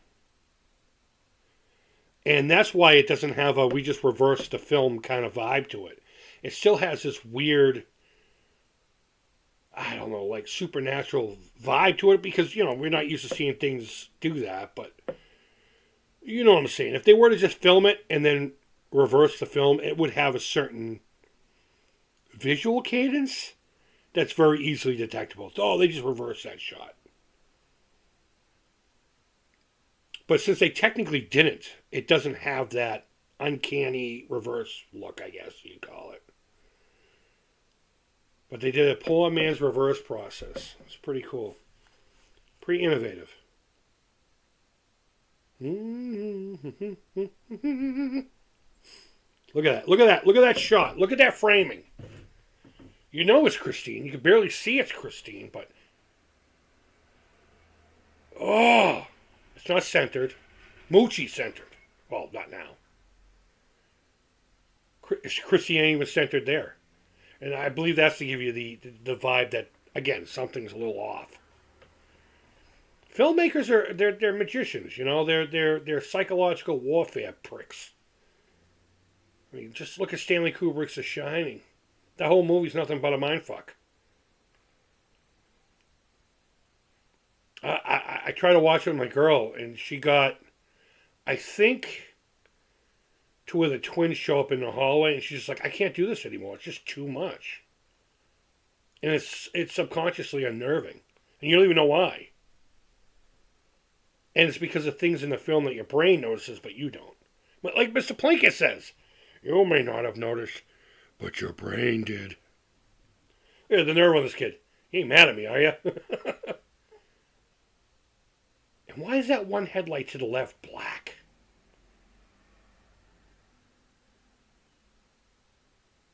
And that's why it doesn't have a we just reversed the film kind of vibe to it. It still has this weird, I don't know, like supernatural vibe to it because, you know, we're not used to seeing things do that. But you know what I'm saying. If they were to just film it and then reverse the film, it would have a certain visual cadence that's very easily detectable. Oh, they just reversed that shot. But since they technically didn't, it doesn't have that uncanny reverse look, I guess you'd call it. But they did a poor man's reverse process. It's pretty cool. Pretty innovative. Look at that. Look at that. Look at that shot. Look at that framing. You know it's Christine. You can barely see it's Christine, but Oh, it's not centered. Moochie centered. Well, not now. Chrissy ain't even centered there. And I believe that's to give you the vibe that, again, something's a little off. Filmmakers they're magicians, you know. They're psychological warfare pricks. I mean, just look at Stanley Kubrick's The Shining. That whole movie's nothing but a mindfuck. I try to watch it with my girl, and she got, I think, to where the twins show up in the hallway, and she's just like, I can't do this anymore. It's just too much. And it's subconsciously unnerving. And you don't even know why. And it's because of things in the film that your brain notices, but you don't. But like Mr. Plinkett says, you may not have noticed, but your brain did. Yeah, the nerve on this kid. You ain't mad at me, are you? And why is that one headlight to the left black?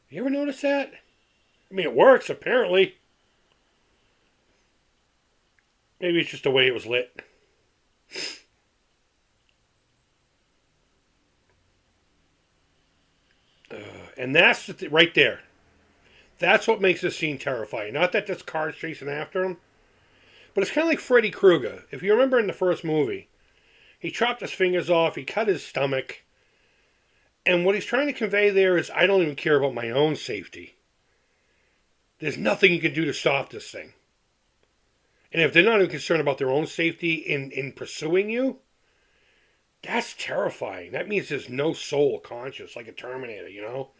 You ever notice that? I mean, it works, apparently. Maybe it's just the way it was lit. And that's right there. That's what makes this scene terrifying. Not that this car's chasing after him, but it's kind of like Freddy Krueger. If you remember in the first movie, he chopped his fingers off, he cut his stomach, and what he's trying to convey there is, I don't even care about my own safety. There's nothing you can do to stop this thing. And if they're not even concerned about their own safety in pursuing you, that's terrifying. That means there's no soul conscious, like a Terminator, you know?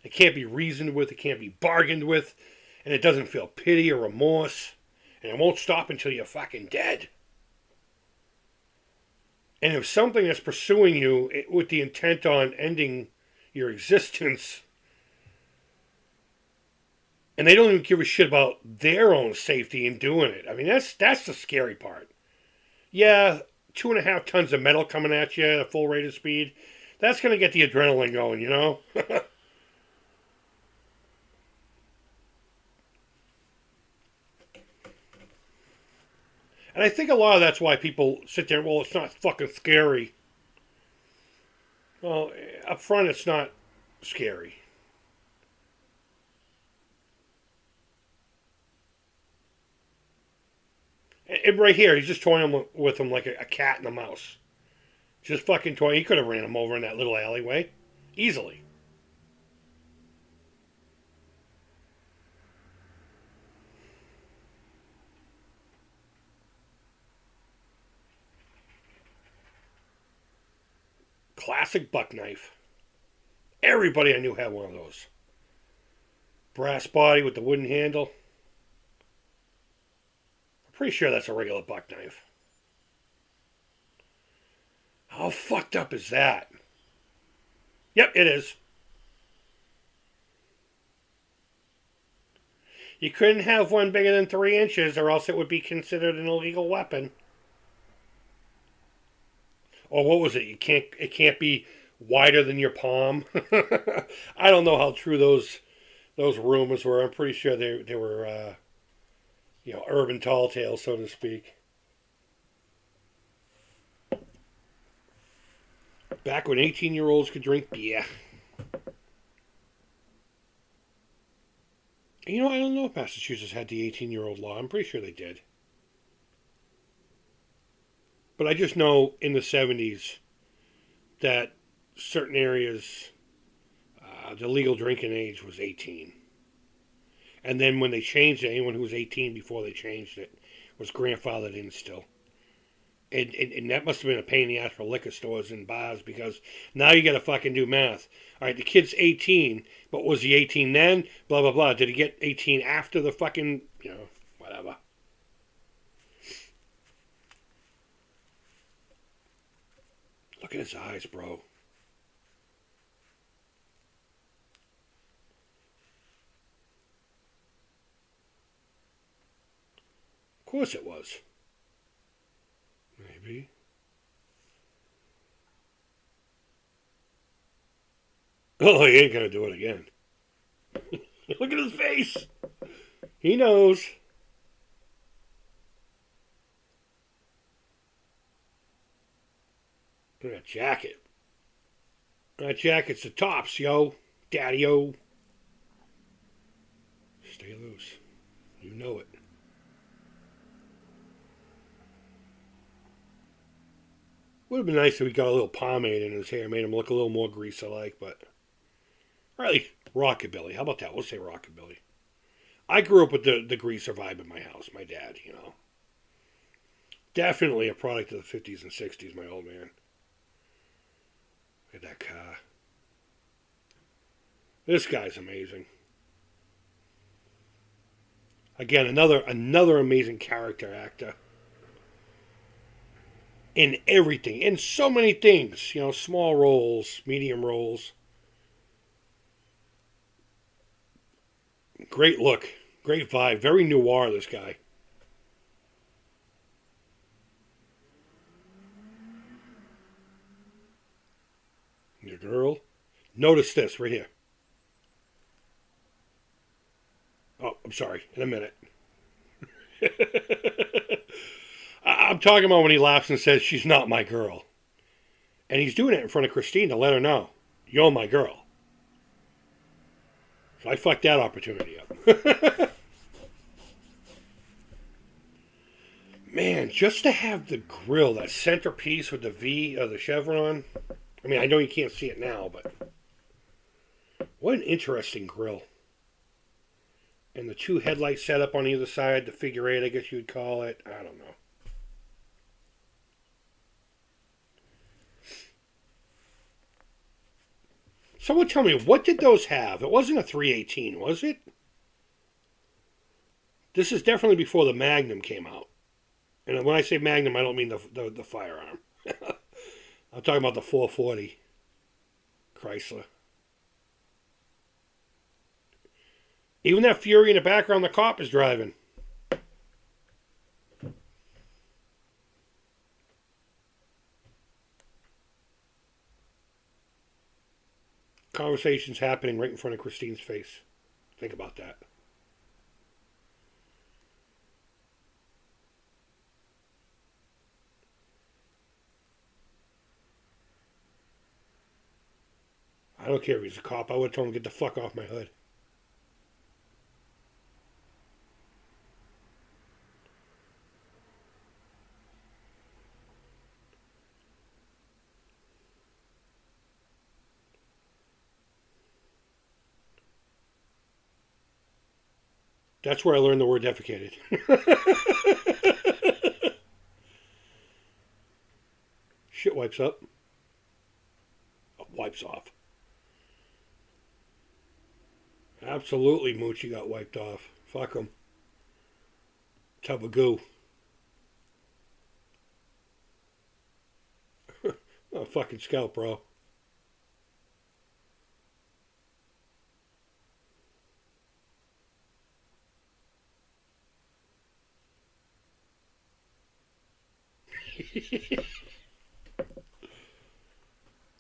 It can't be reasoned with, it can't be bargained with, and it doesn't feel pity or remorse, and it won't stop until you're fucking dead. And if something that's pursuing you with the intent on ending your existence, and they don't even give a shit about their own safety in doing it. I mean, that's the scary part. Yeah, 2.5 tons of metal coming at you at a full rate of speed. That's going to get the adrenaline going, you know? And I think a lot of that's why people sit there, well, it's not fucking scary. Well, up front, it's not scary. And right here, he's just toying with him like a cat and a mouse. Just fucking toy. He could have ran him over in that little alleyway. Easily. Classic buck knife. Everybody I knew had one of those. Brass body with the wooden handle. I'm pretty sure that's a regular buck knife. How fucked up is that? Yep, it is. You couldn't have one bigger than 3 inches, or else it would be considered an illegal weapon. Or what was it? It can't be wider than your palm. I don't know how true those rumors were. I'm pretty sure they were urban tall tales, so to speak. Back when 18-year-olds could drink beer. You know, I don't know if Massachusetts had the 18-year-old law. I'm pretty sure they did. But I just know in the 70s that certain areas, the legal drinking age was 18. And then when they changed it, anyone who was 18 before they changed it was grandfathered in still. And that must have been a pain in the ass for liquor stores and bars, because now you got to fucking do math. All right, the kid's 18, but was he 18 then? Blah, blah, blah. Did he get 18 after the fucking, whatever. Look at his eyes, bro. Of course it was. Maybe. Oh, he ain't gonna do it again. Look at his face. He knows. Look at that jacket. That jacket's the tops, yo. Daddy-o. Stay loose. You know it. Would have been nice if we got a little pomade in his hair, made him look a little more greaser-like, but... Really, rockabilly. How about that? We'll say rockabilly. I grew up with the greaser vibe in my house, my dad, you know. Definitely a product of the 50s and 60s, my old man. Look at that car. This guy's amazing. Again, another amazing character actor. In everything. In so many things. You know, small roles, medium roles. Great look. Great vibe. Very noir, this guy. Your girl. Notice this right here. Oh, I'm sorry. In a minute. I'm talking about when he laughs and says, she's not my girl. And he's doing it in front of Christine to let her know, you're my girl. So I fucked that opportunity up. Man, just to have the grill, that centerpiece with the V of the chevron. I mean, I know you can't see it now, but what an interesting grill. And the two headlights set up on either side, the figure eight, I guess you'd call it. I don't know. Someone tell me, what did those have? It wasn't a 318, was it? This is definitely before the Magnum came out. And when I say Magnum, I don't mean the firearm. I'm talking about the 440 Chrysler. Even that Fury in the background the cop is driving. Conversations happening right in front of Christine's face. Think about that. I don't care if he's a cop. I would have told him to get the fuck off my hood. That's where I learned the word defecated. Shit wipes up. Wipes off. Absolutely, Moochie got wiped off. Fuck him. Tub of goo. Oh, fucking scalp, bro.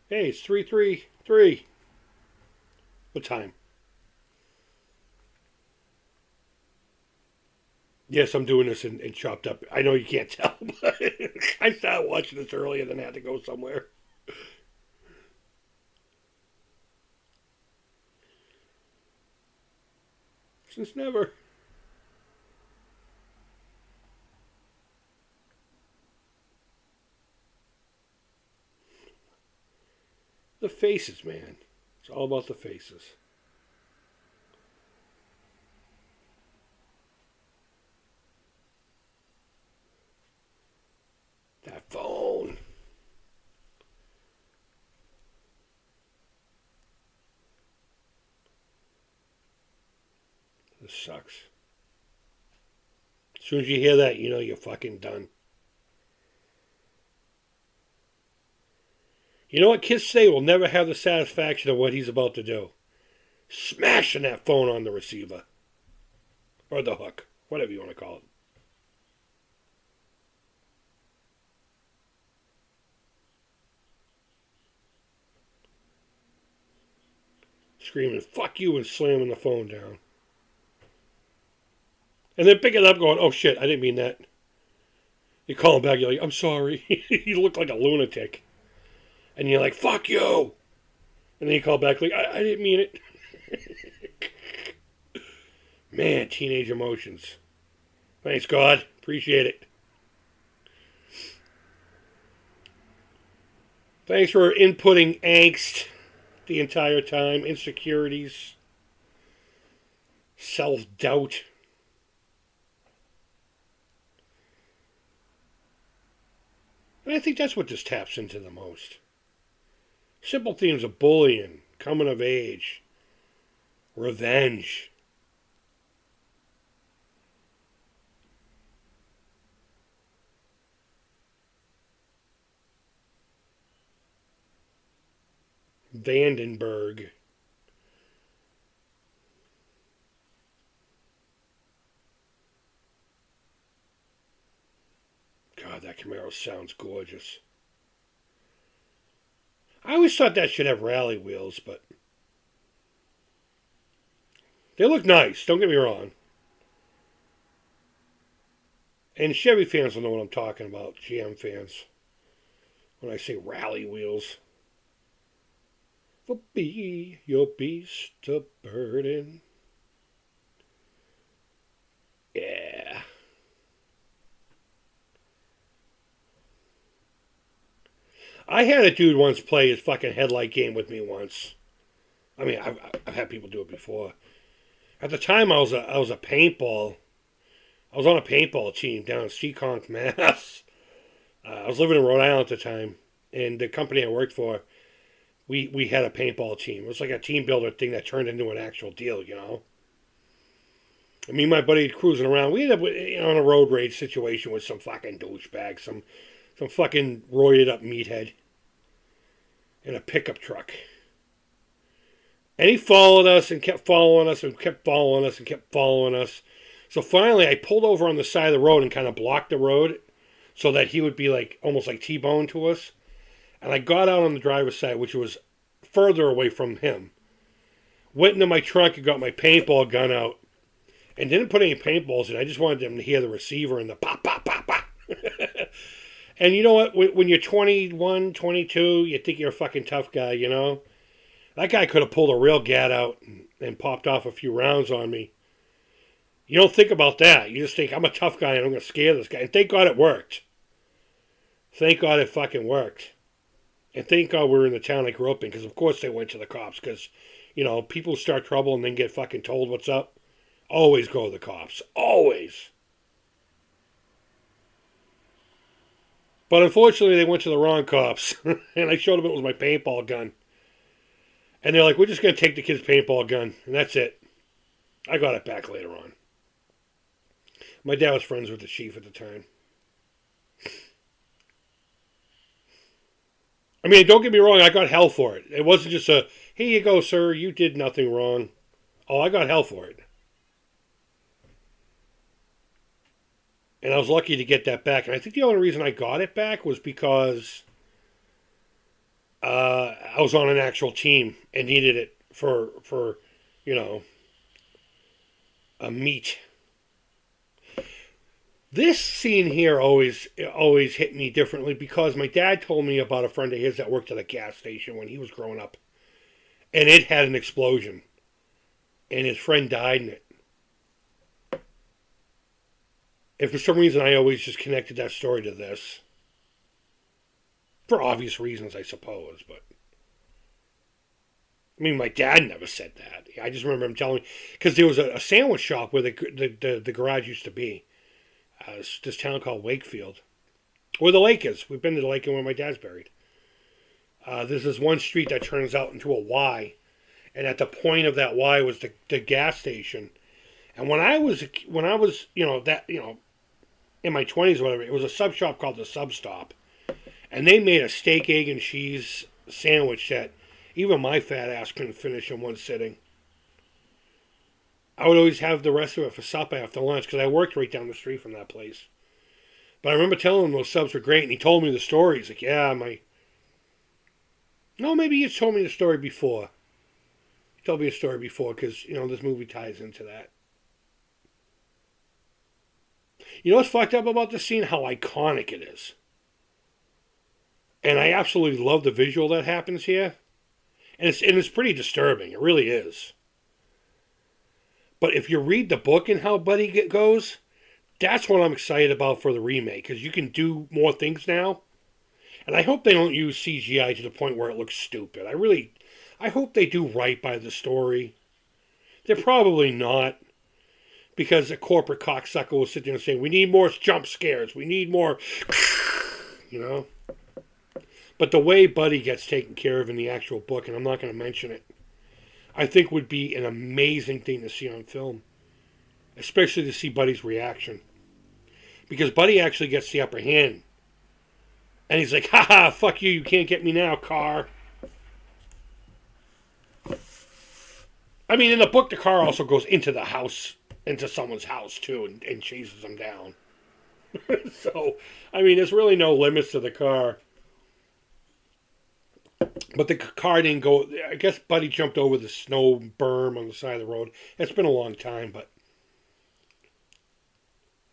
Hey, it's 3:33. What time? Yes, I'm doing this in chopped up. I know you can't tell, but I started watching this earlier than I had to go somewhere. Since never. The faces, man. It's all about the faces. That phone. This sucks. As soon as you hear that, you know you're fucking done. You know what? Kids say will never have the satisfaction of what he's about to do. Smashing that phone on the receiver. Or the hook. Whatever you want to call it. Screaming, fuck you, and slamming the phone down. And then picking it up going, oh shit, I didn't mean that. You call him back, you're like, I'm sorry. You look like a lunatic. And you're like, fuck you. And then you call back like, I didn't mean it. Man, teenage emotions. Thanks, God. Appreciate it. Thanks for inputting angst the entire time, insecurities, self-doubt. And I think that's what this taps into the most. Simple themes of bullying, coming of age, revenge. Vandenberg. God, that Camaro sounds gorgeous. I always thought that should have rally wheels, but they look nice, don't get me wrong. And Chevy fans will know what I'm talking about, GM fans, when I say rally wheels. For be your beast of burden. Yeah. I had a dude once play his fucking headlight game with me once. I mean, I've had people do it before. At the time, I was a paintball. I was on a paintball team down in Seekonk, Mass. I was living in Rhode Island at the time, and the company I worked for, we had a paintball team. It was like a team builder thing that turned into an actual deal, you know. And me and my buddy cruising around. We ended up on a road rage situation with some fucking douchebag, some fucking roided up meathead in a pickup truck. And he followed us and kept following us and kept following us and kept following us. So finally, I pulled over on the side of the road and kind of blocked the road so that he would be like almost like T-bone to us. And I got out on the driver's side, which was further away from him. Went into my trunk and got my paintball gun out. And didn't put any paintballs in. I just wanted them to hear the receiver and the pop, pop, pop, pop. And you know what? When you're 21, 22, you think you're a fucking tough guy, you know? That guy could have pulled a real gat out and popped off a few rounds on me. You don't think about that. You just think, I'm a tough guy and I'm going to scare this guy. And thank God it worked. Thank God it fucking worked. And thank God we were in the town I grew up in, because of course they went to the cops. Because, you know, people start trouble and then get fucking told what's up. Always go to the cops. Always. But unfortunately, they went to the wrong cops. And I showed them it was my paintball gun. And they're like, we're just going to take the kid's paintball gun. And that's it. I got it back later on. My dad was friends with the chief at the time. I mean, don't get me wrong, I got hell for it. It wasn't just a, here you go, sir, you did nothing wrong. Oh, I got hell for it. And I was lucky to get that back. And I think the only reason I got it back was because I was on an actual team and needed it for you know, a meet. This scene here always hit me differently because my dad told me about a friend of his that worked at a gas station when he was growing up. And it had an explosion. And his friend died in it. And for some reason, I always just connected that story to this. For obvious reasons, I suppose, but... I mean, my dad never said that. I just remember him telling me... Because there was a sandwich shop where the garage used to be. This town called Wakefield. Where the lake is. We've been to the lake and where my dad's buried. There's this one street that turns out into a Y. And at the point of that Y was the gas station. And when I was, in my 20s or whatever, it was a sub shop called the Sub Stop. And they made a steak, egg, and cheese sandwich that even my fat ass couldn't finish in one sitting. I would always have the rest of it for supper after lunch because I worked right down the street from that place. But I remember telling him those subs were great, and he told me the story. He's like, yeah, No, maybe he's told me the story before. He told me a story before because, this movie ties into that. You know what's fucked up about this scene? How iconic it is. And I absolutely love the visual that happens here. And it's pretty disturbing. It really is. But if you read the book and how Buddy goes, that's what I'm excited about for the remake. Because you can do more things now. And I hope they don't use CGI to the point where it looks stupid. I hope they do right by the story. They're probably not. Because a corporate cocksucker will sit there and say, we need more jump scares. We need more, you know. But the way Buddy gets taken care of in the actual book, and I'm not going to mention it, I think would be an amazing thing to see on film. Especially to see Buddy's reaction. Because Buddy actually gets the upper hand. And he's like, haha, fuck you can't get me now, car. I mean, in the book, the car also goes into the house, into someone's house, too, and chases them down. So, I mean, there's really no limits to the car. But the car didn't go. I guess Buddy jumped over the snow berm on the side of the road. It's been a long time, but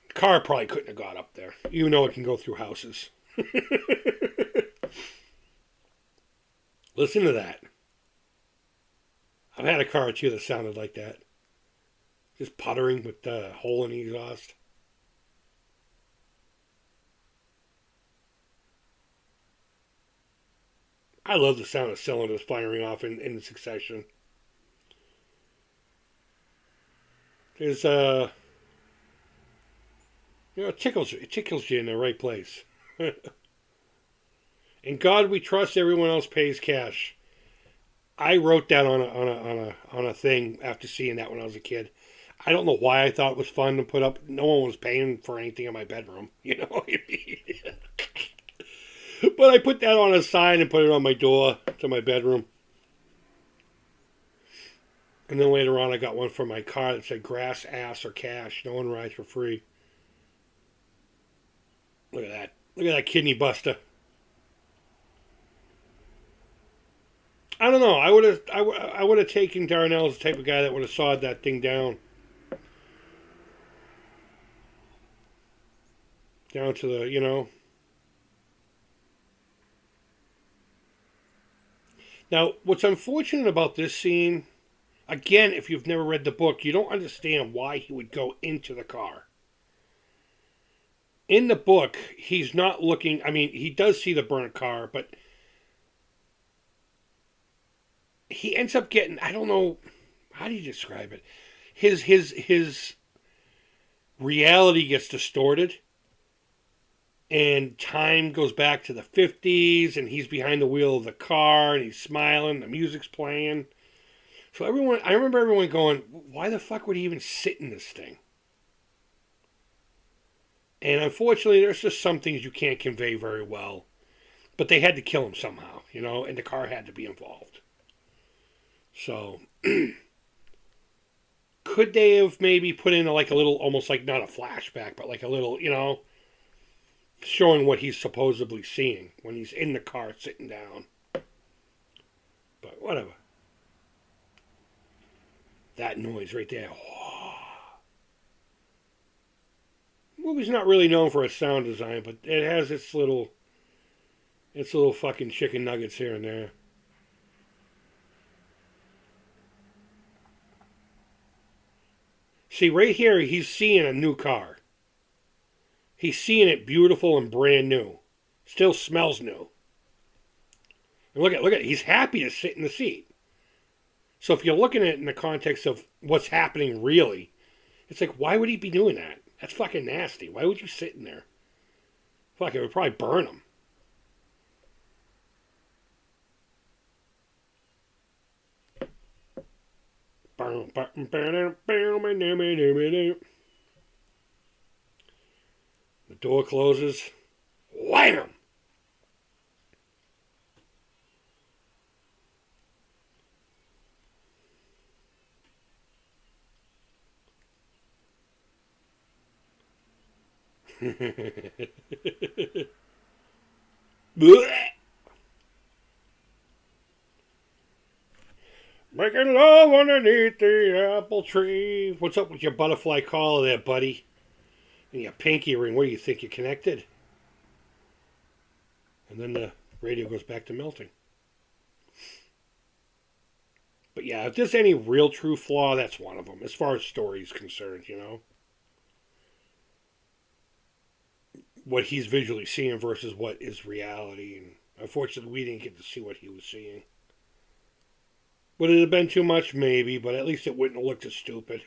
the car probably couldn't have got up there, even though it can go through houses. Listen to that. I've had a car or two that sounded like that. Just puttering with the hole in the exhaust. I love the sound of cylinders firing off in succession. There's it tickles you in the right place. In God we trust, everyone else pays cash. I wrote that on a thing after seeing that when I was a kid. I don't know why I thought it was fun to put up. No one was paying for anything in my bedroom, you know what I mean? But I put that on a sign and put it on my door to my bedroom. And then later on I got one for my car that said grass, ass, or cash. No one rides for free. Look at that. Look at that kidney buster. I don't know. I would have taken Darnell as the type of guy that would have sawed that thing down. Down to the, you know. Now, what's unfortunate about this scene, again, if you've never read the book, you don't understand why he would go into the car. In the book, he's not looking, I mean, he does see the burnt car, but he ends up getting, I don't know, how do you describe it? His reality gets distorted. And time goes back to the 50s, and he's behind the wheel of the car, and he's smiling, the music's playing. So I remember everyone going, why the fuck would he even sit in this thing? And unfortunately, there's just some things you can't convey very well. But they had to kill him somehow, you know, and the car had to be involved. So, could they have maybe put in like a little, almost like not a flashback, but like a little, you know, showing what he's supposedly seeing when he's in the car sitting down. But whatever. That noise right there. Movie's not really known for its sound design, but it has its little fucking chicken nuggets here and there. See, right here, he's seeing a new car. He's seeing it beautiful and brand new. Still smells new. And look at, he's happy to sit in the seat. So if you're looking at it in the context of what's happening really, it's like, why would he be doing that? That's fucking nasty. Why would you sit in there? Fuck, it would probably burn him. The door closes. Wham! Making love underneath the apple tree. What's up with your butterfly collar there, buddy? And your pinky ring. What do you think? You're connected? And then Radio goes back to melting. But yeah, if there's any real true flaw, that's one of them, as far as story is concerned, you know? What he's visually seeing versus what is reality. And unfortunately, we didn't get to see what he was seeing. Would it have been too much? Maybe, but at least it wouldn't have looked as stupid.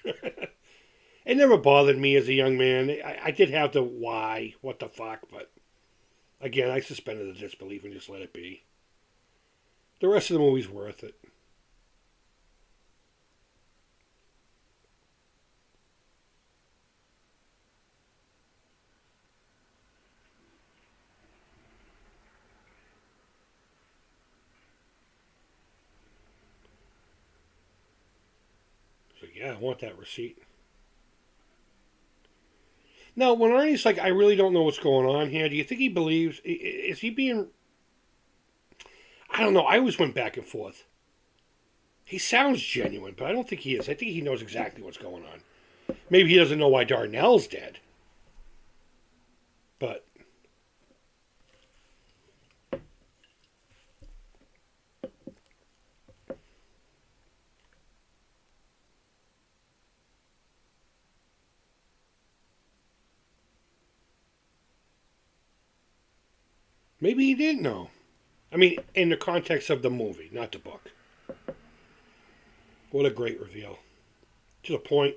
It never bothered me as a young man. I did have the why, what the fuck, but again, I suspended the disbelief and just let it be. The rest of the movie's worth it. So yeah, I want that receipt. Now, when Arnie's like, I really don't know what's going on here, do you think he believes, is he being, I don't know, I always went back and forth. He sounds genuine, but I don't think he is. I think he knows exactly what's going on. Maybe he doesn't know why Darnell's dead. But maybe he didn't know. I mean, in the context of the movie, not the book. What a great reveal. To the point.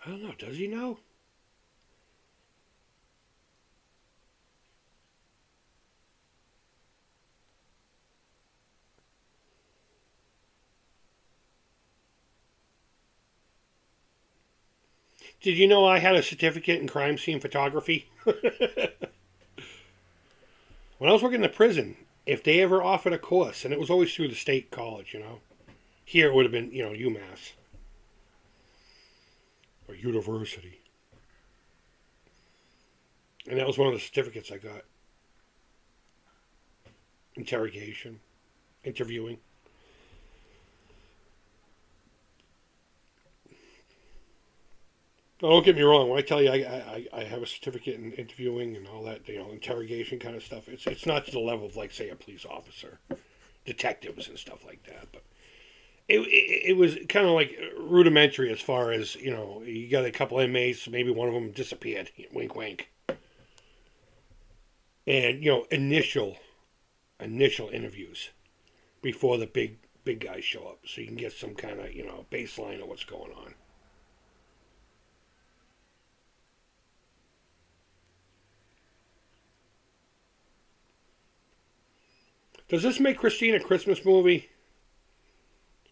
I don't know. Does he know? Did you know I had a certificate in crime scene photography? When I was working in the prison, if they ever offered a course, and it was always through the state college, you know. Here it would have been, you know, UMass. Or university. And that was one of the certificates I got. Interrogation. Interviewing. Oh, don't get me wrong. When I tell you I have a certificate in interviewing and all that, you know, interrogation kind of stuff, it's not to the level of, like, say, a police officer, detectives and stuff like that. But it was kind of like rudimentary as far as, you know, you got a couple inmates, maybe one of them disappeared. Wink, wink. And, you know, initial interviews before the big guys show up, so you can get some kind of, you know, baseline of what's going on. Does this make Christine a Christmas movie?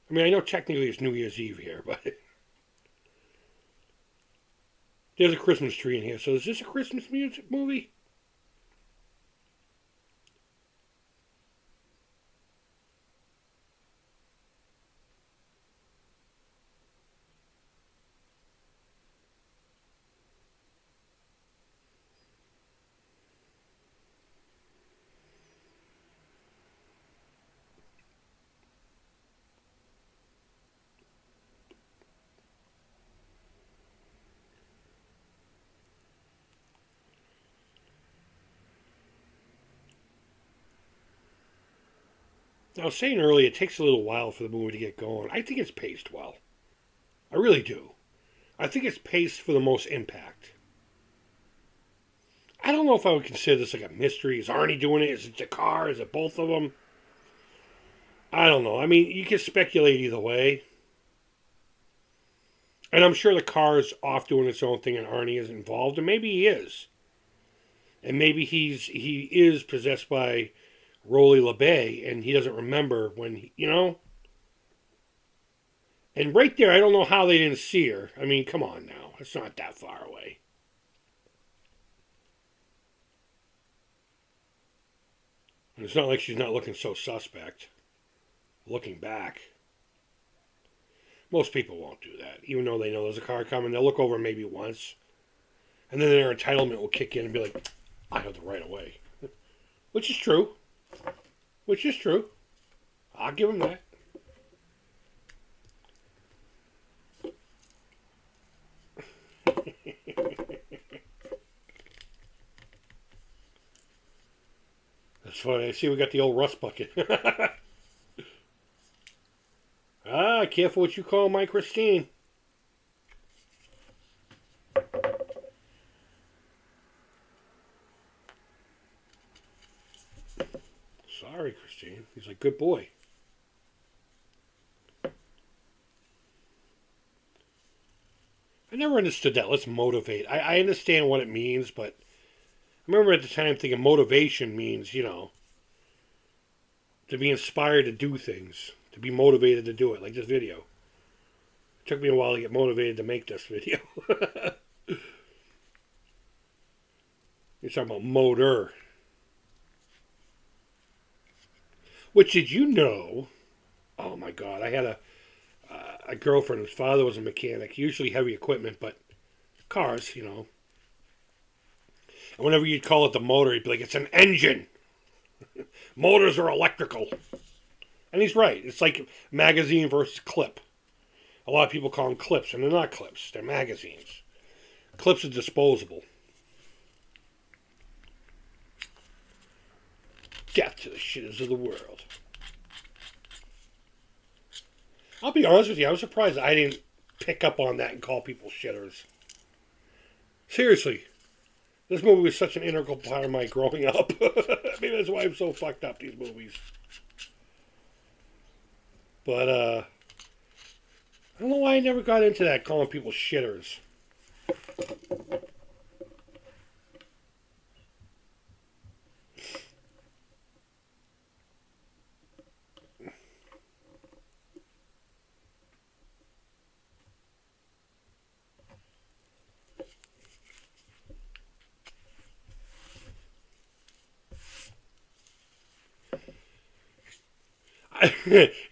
I mean, I know technically it's New Year's Eve here, but there's a Christmas tree in here. So is this a Christmas music movie? I was saying earlier, it takes a little while for the movie to get going. I think it's paced well. I really do. I think it's paced for the most impact. I don't know if I would consider this like a mystery. Is Arnie doing it? Is it the car? Is it both of them? I don't know. I mean, you can speculate either way. And I'm sure the car is off doing its own thing and Arnie is involved. And maybe he is. And maybe he is possessed by Rolly LeBay and he doesn't remember when, you know? And right there, I don't know how they didn't see her. I mean, come on now. It's not that far away. And it's not like she's not looking so suspect. Looking back. Most people won't do that, even though they know there's a car coming. They'll look over maybe once, and then their entitlement will kick in and be like, "I have the right of way," which is true. Which is true. I'll give them that. That's funny. I see we got the old rust bucket. Careful what you call my Christine. Sorry, Christine. He's like, good boy. I never understood that. Let's motivate. I understand what it means, but I remember at the time thinking motivation means, to be inspired to do things, to be motivated to do it, like this video. It took me a while to get motivated to make this video. You're talking about motor. Which, did you know? Oh my God, I had a girlfriend whose father was a mechanic, usually heavy equipment, but cars, And whenever you'd call it the motor, he'd be like, it's an engine. Motors are electrical. And he's right. It's like magazine versus clip. A lot of people call them clips, and they're not clips. They're magazines. Clips are disposable. Death to the shitters of the world. I'll be honest with you, I was surprised I didn't pick up on that and call people shitters. Seriously. This movie was such an integral part of my growing up. Maybe that's why I'm so fucked up, these movies. But, I don't know why I never got into that, calling people shitters.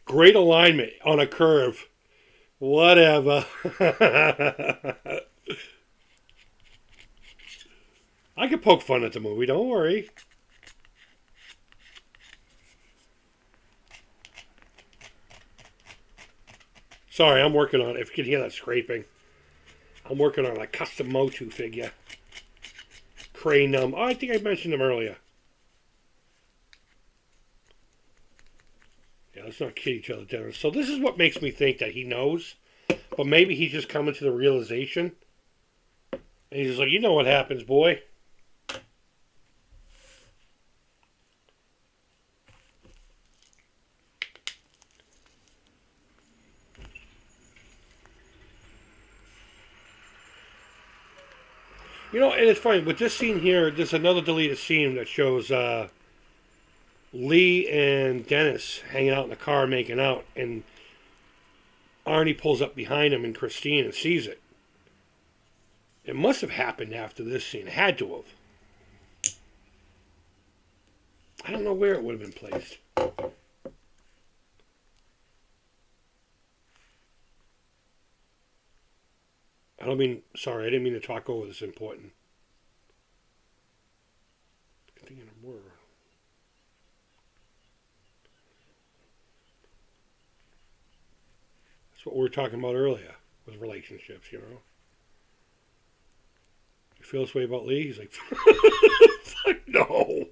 Great alignment on a curve. Whatever. I could poke fun at the movie, don't worry. Sorry, I'm working on it. If you can hear that scraping. I'm working on a custom Motu figure. Crane. I think I mentioned them earlier. Yeah, let's not kid each other, Dennis. So this is what makes me think that he knows. But maybe he's just coming to the realization. And he's just like, you know what happens, boy. And it's funny. With this scene here, there's another deleted scene that shows Lee and Dennis hanging out in the car making out. And Arnie pulls up behind him and Christine and sees it. It must have happened after this scene. It had to have. I don't know where it would have been placed. Sorry, I didn't mean to talk over this important. Thinking of word. That's what we were talking about earlier with relationships, You feel this way about Lee? He's like, fuck no.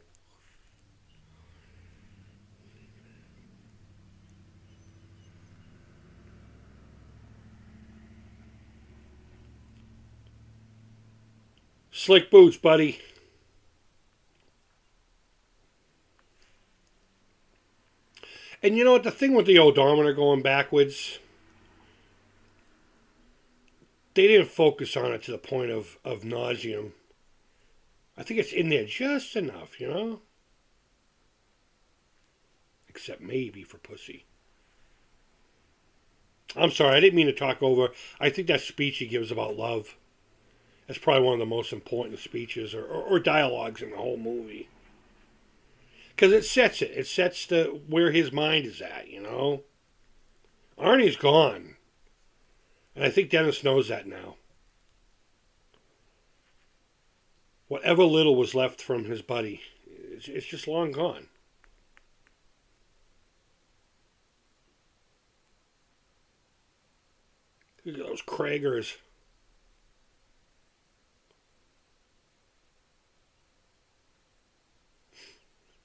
Slick boots, buddy. And you know what? The thing with the odometer going backwards, they didn't focus on it to the point of nauseum. I think it's in there just enough, Except maybe for pussy. I'm sorry, I didn't mean to talk over. I think that speech he gives about love, that's probably one of the most important speeches or dialogues in the whole movie. Because it sets it. It sets where his mind is at, Arnie's gone. And I think Dennis knows that now. Whatever little was left from his buddy, it's just long gone. Look at those Kragers.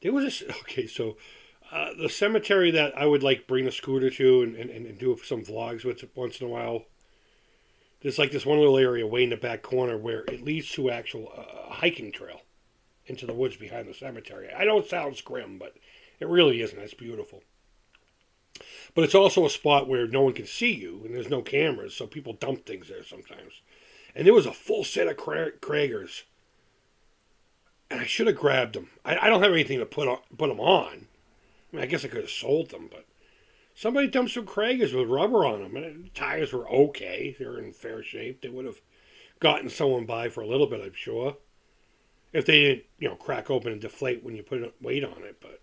There was a, okay, so the cemetery that I would like bring a scooter to and do some vlogs with once in a while. There's like this one little area way in the back corner where it leads to actual hiking trail into the woods behind the cemetery. I know it sounds grim, but it really isn't. It's beautiful. But it's also a spot where no one can see you and there's no cameras, so people dump things there sometimes. And there was a full set of Kragers. And I should have grabbed them. I don't have anything to put them on. I mean, I guess I could have sold them, but somebody dumped some Kragers with rubber on them. And the tires were okay. They were in fair shape. They would have gotten someone by for a little bit, I'm sure. If they didn't, crack open and deflate when you put weight on it, but...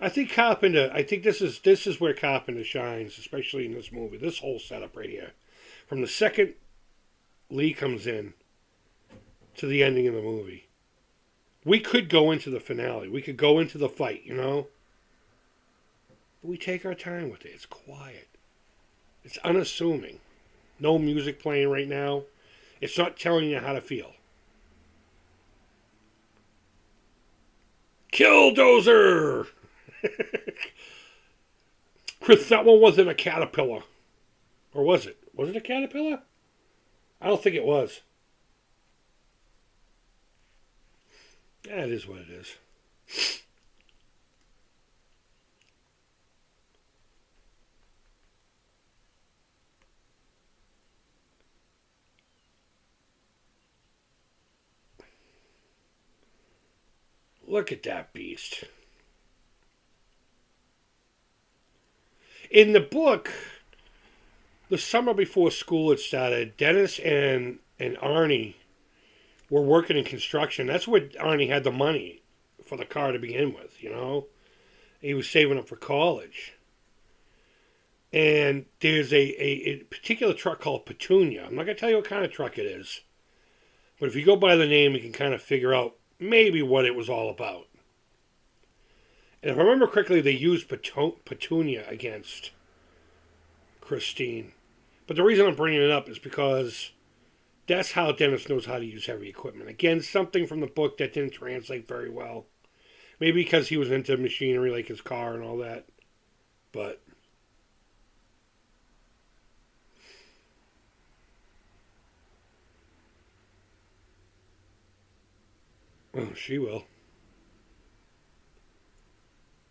I think Carpenter. I think this is where Carpenter shines, especially in this movie. This whole setup right here, from the second Lee comes in to the ending of the movie. We could go into the finale. We could go into the fight, But we take our time with it. It's quiet. It's unassuming. No music playing right now. It's not telling you how to feel. Killdozer! Chris, that one wasn't a caterpillar. Or was it? Was it a caterpillar? I don't think it was. Yeah, it is what it is. Look at that beast. In the book, the summer before school had started, Dennis and Arnie were working in construction. That's where Arnie had the money for the car to begin with, He was saving up for college. And there's a particular truck called Petunia. I'm not going to tell you what kind of truck it is. But if you go by the name, you can kind of figure out maybe what it was all about. And if I remember correctly, they used Petunia against Christine. But the reason I'm bringing it up is because that's how Dennis knows how to use heavy equipment. Again, something from the book that didn't translate very well. Maybe because he was into machinery like his car and all that. But... oh, she will.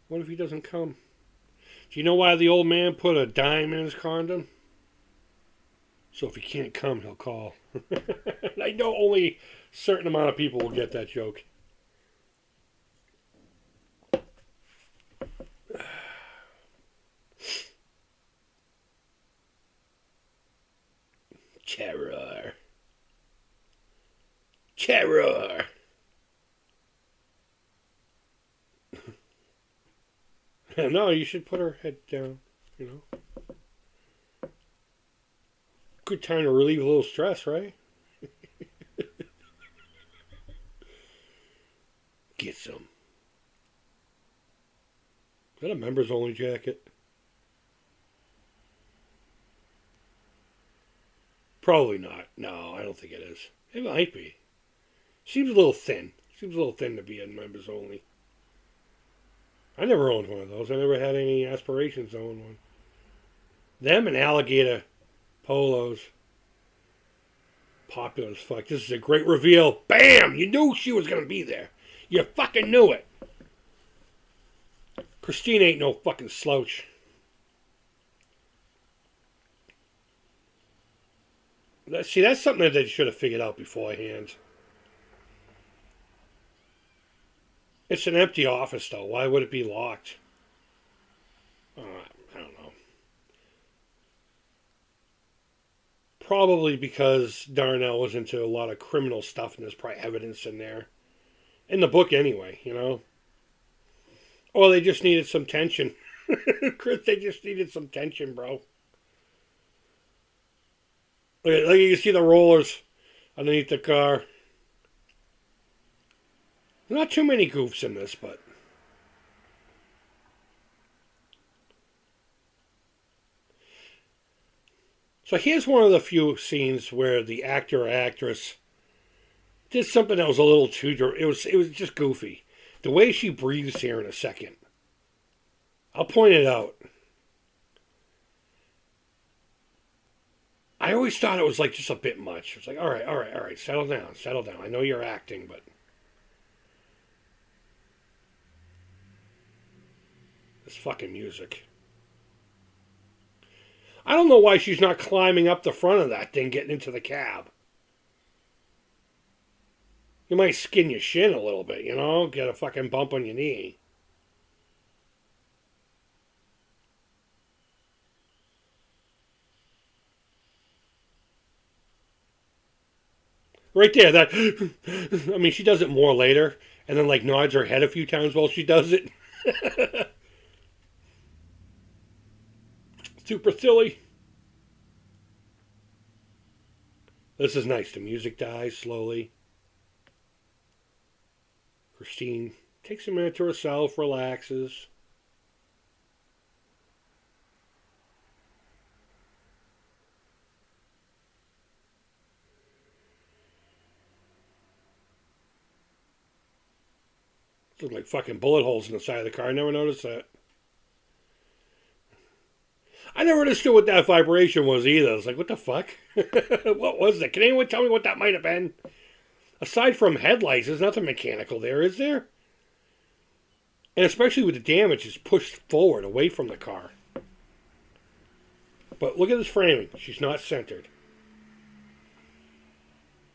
What if he doesn't come? Do you know why the old man put a dime in his condom? So if he can't come, he'll call. I know only a certain amount of people will get that joke. Terror. Terror. No, you should put her head down, Good time to relieve a little stress, right? Get some. Is that a members only jacket? Probably not. No, I don't think it is. It might be. Seems a little thin. Seems a little thin to be a members only. I never owned one of those. I never had any aspirations to own one. Them and alligator polos. Popular as fuck. This is a great reveal. Bam! You knew she was going to be there. You fucking knew it. Christine ain't no fucking slouch. See, that's something that they should have figured out beforehand. It's an empty office, though. Why would it be locked? I don't know. Probably because Darnell was into a lot of criminal stuff and there's probably evidence in there. In the book, anyway, Or they just needed some tension. Chris, they just needed some tension, bro. Like you see the rollers underneath the car. Not too many goofs in this, but. So here's one of the few scenes where the actor or actress did something that was a little too. It was just goofy. The way she breathes here in a second. I'll point it out. I always thought it was like just a bit much. It's like, all right, settle down. I know you're acting, but this fucking music. I don't know why she's not climbing up the front of that thing, getting into the cab. You might skin your shin a little bit, you know? Get a fucking bump on your knee. Right there, that. I mean, she does it more later, and then like nods her head a few times while she does it. Super silly. This is nice. The music dies slowly. Christine takes a minute to herself, relaxes. Look like fucking bullet holes in the side of the car. I never noticed that. I never understood what that vibration was either. I was like, what the fuck? What was that? Can anyone tell me what that might have been? Aside from headlights, there's nothing mechanical there, is there? And especially with the damage, it's pushed forward, away from the car. But look at this framing. She's not centered.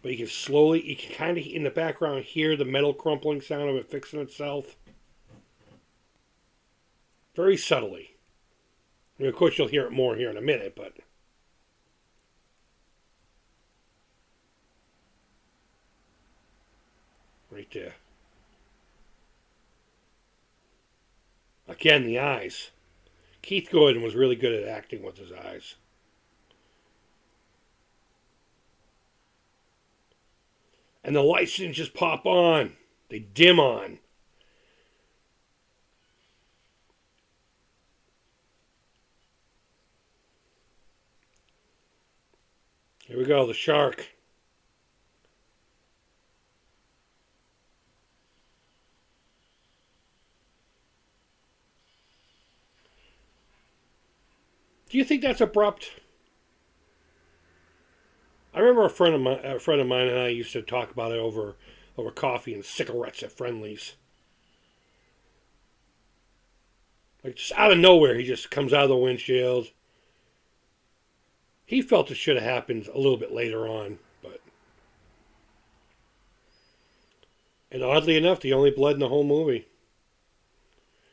But you can kind of, in the background, hear the metal crumpling sound of it fixing itself. Very subtly. I mean, of course, you'll hear it more here in a minute, but. Right there. Again, the eyes. Keith Gordon was really good at acting with his eyes. And the lights didn't just pop on. They dim on. Here we go, the shark. Do you think that's abrupt? I remember a friend of mine and I used to talk about it over coffee and cigarettes at Friendly's. Like just out of nowhere, he just comes out of the windshield. He felt it should have happened a little bit later on, but. And oddly enough, the only blood in the whole movie.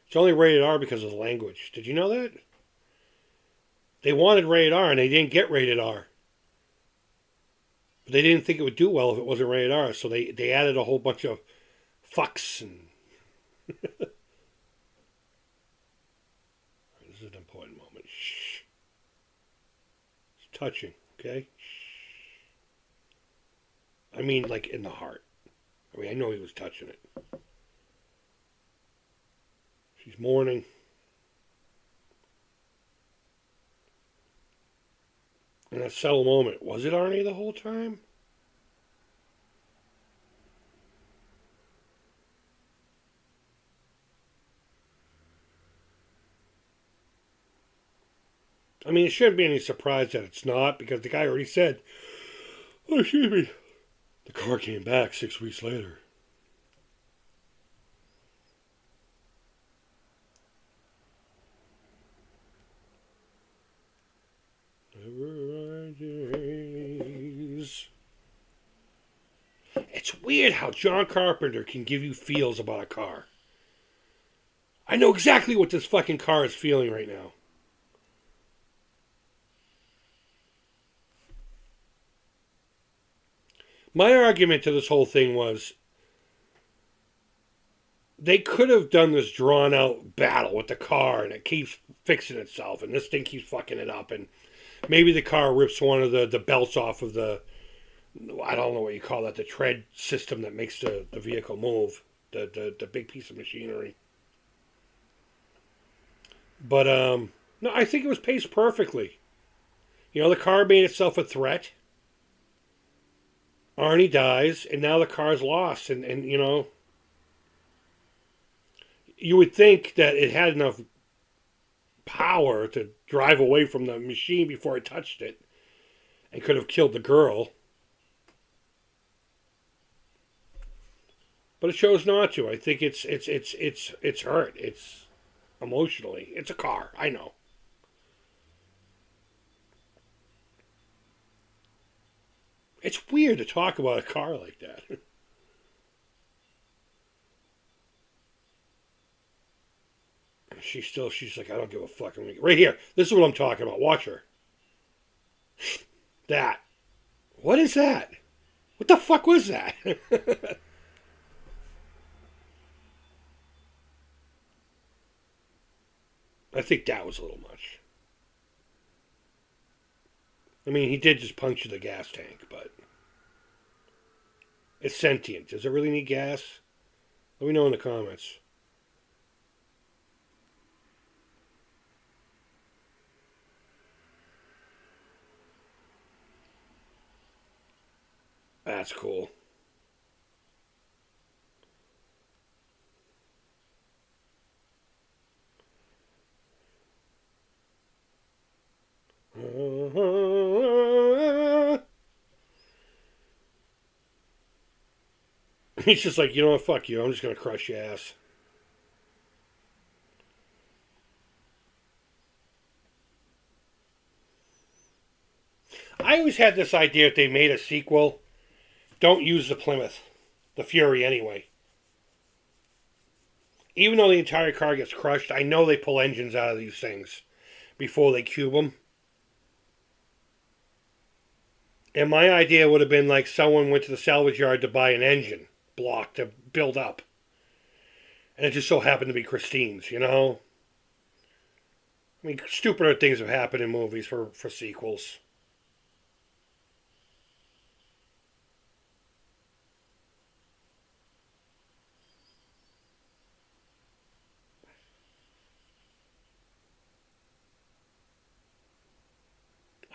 It's only rated R because of the language. Did you know that? They wanted rated R and they didn't get rated R. But they didn't think it would do well if it wasn't rated R, so they added a whole bunch of fucks and. This is an important moment. Shh. It's touching, okay? Shh. I mean, like in the heart. I mean, I know he was touching it. She's mourning. And that subtle moment, was it Arnie the whole time? I mean, it shouldn't be any surprise that it's not, because the guy already said, oh, excuse me, the car came back 6 weeks later. It's weird how John Carpenter can give you feels about a car. I know exactly what this fucking car is feeling right now. My argument to this whole thing was they could have done this drawn out battle with the car, and it keeps fixing itself, and this thing keeps fucking it up, and maybe the car rips one of the belts off of the, I don't know what you call that, the tread system that makes the vehicle move, the big piece of machinery. But no, I think it was paced perfectly. You know, the car made itself a threat. Arnie dies, and now the car's lost, and you know, you would think that it had enough power to drive away from the machine before it touched it, and could have killed the girl. But it chose not to. I think it's hurt. It's emotionally. It's a car. I know. It's weird to talk about a car like that. She's like, I don't give a fuck. Right here. This is what I'm talking about. Watch her. That. What is that? What the fuck was that? I think that was a little much. I mean, he did just puncture the gas tank, but it's sentient. Does it really need gas? Let me know in the comments. That's cool. He's just like, you know what, fuck you. I'm just going to crush your ass. I always had this idea if they made a sequel, don't use the Plymouth, the Fury anyway. Even though the entire car gets crushed, I know they pull engines out of these things before they cube them. And my idea would have been like someone went to the salvage yard to buy an engine block to build up. And it just so happened to be Christine's, you know? I mean, stupider things have happened in movies for sequels.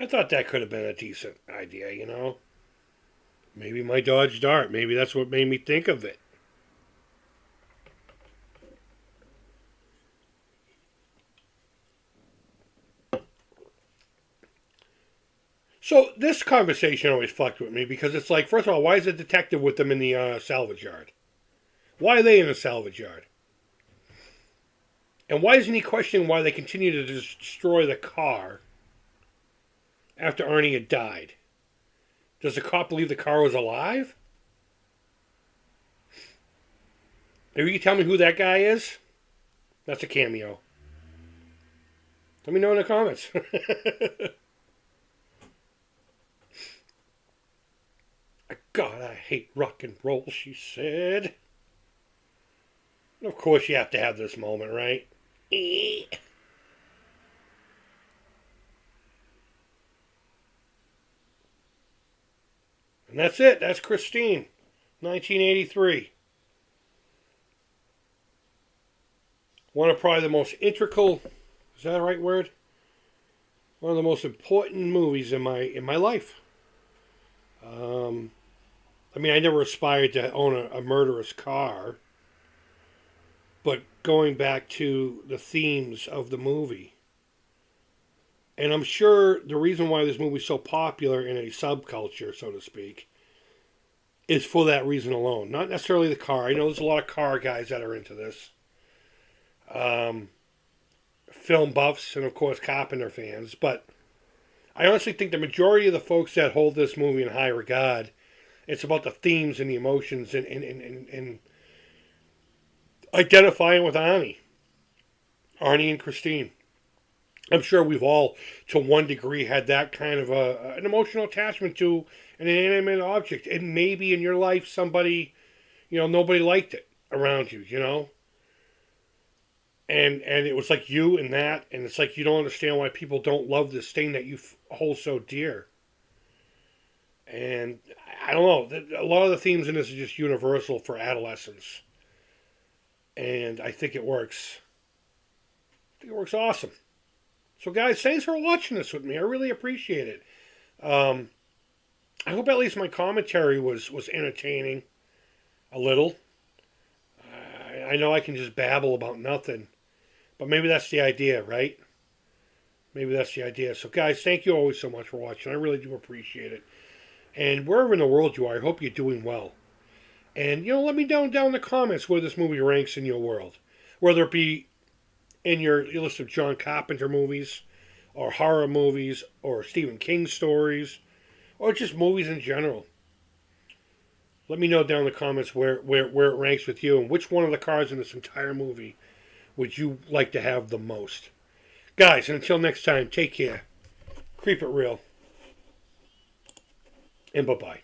I thought that could have been a decent idea, you know? Maybe my Dodge Dart. Maybe that's what made me think of it. So this conversation always fucked with me because it's like, first of all, why is the detective with them in the salvage yard? Why are they in the salvage yard? And why isn't he questioning why they continue to destroy the car after Arnie had died? Does the cop believe the car was alive? If you can tell me who that guy is, that's a cameo. Let me know in the comments. God, I hate rock and roll, she said. And of course you have to have this moment, right? And that's it. That's Christine, 1983. One of probably the most integral, is that the right word? One of the most important movies in my life. I mean, I never aspired to own a murderous car, but going back to the themes of the movie, and I'm sure the reason why this movie is so popular in a subculture, so to speak, is for that reason alone. Not necessarily the car. I know there's a lot of car guys that are into this. Film buffs and, of course, Carpenter fans. But I honestly think the majority of the folks that hold this movie in high regard, it's about the themes and the emotions and identifying with Arnie and Christine. I'm sure we've all, to one degree, had that kind of an emotional attachment to an inanimate object. And maybe in your life, somebody, nobody liked it around you, you know? and it was like you and that, and it's like you don't understand why people don't love this thing that you hold so dear. And I don't know, a lot of the themes in this are just universal for adolescence, and I think it works. I think it works awesome. So, guys, thanks for watching this with me. I really appreciate it. Um, I hope at least my commentary was entertaining a little. I know I can just babble about nothing, but maybe that's the idea, right? Maybe that's the idea. So, guys, thank you always so much for watching. I really do appreciate it. And wherever in the world you are, I hope you're doing well. And, let me down in the comments where this movie ranks in your world. Whether it be in your list of John Carpenter movies, or horror movies, or Stephen King stories, or just movies in general. Let me know down in the comments where it ranks with you, and which one of the cars in this entire movie would you like to have the most. Guys, and until next time, take care. Creep it real. And bye-bye.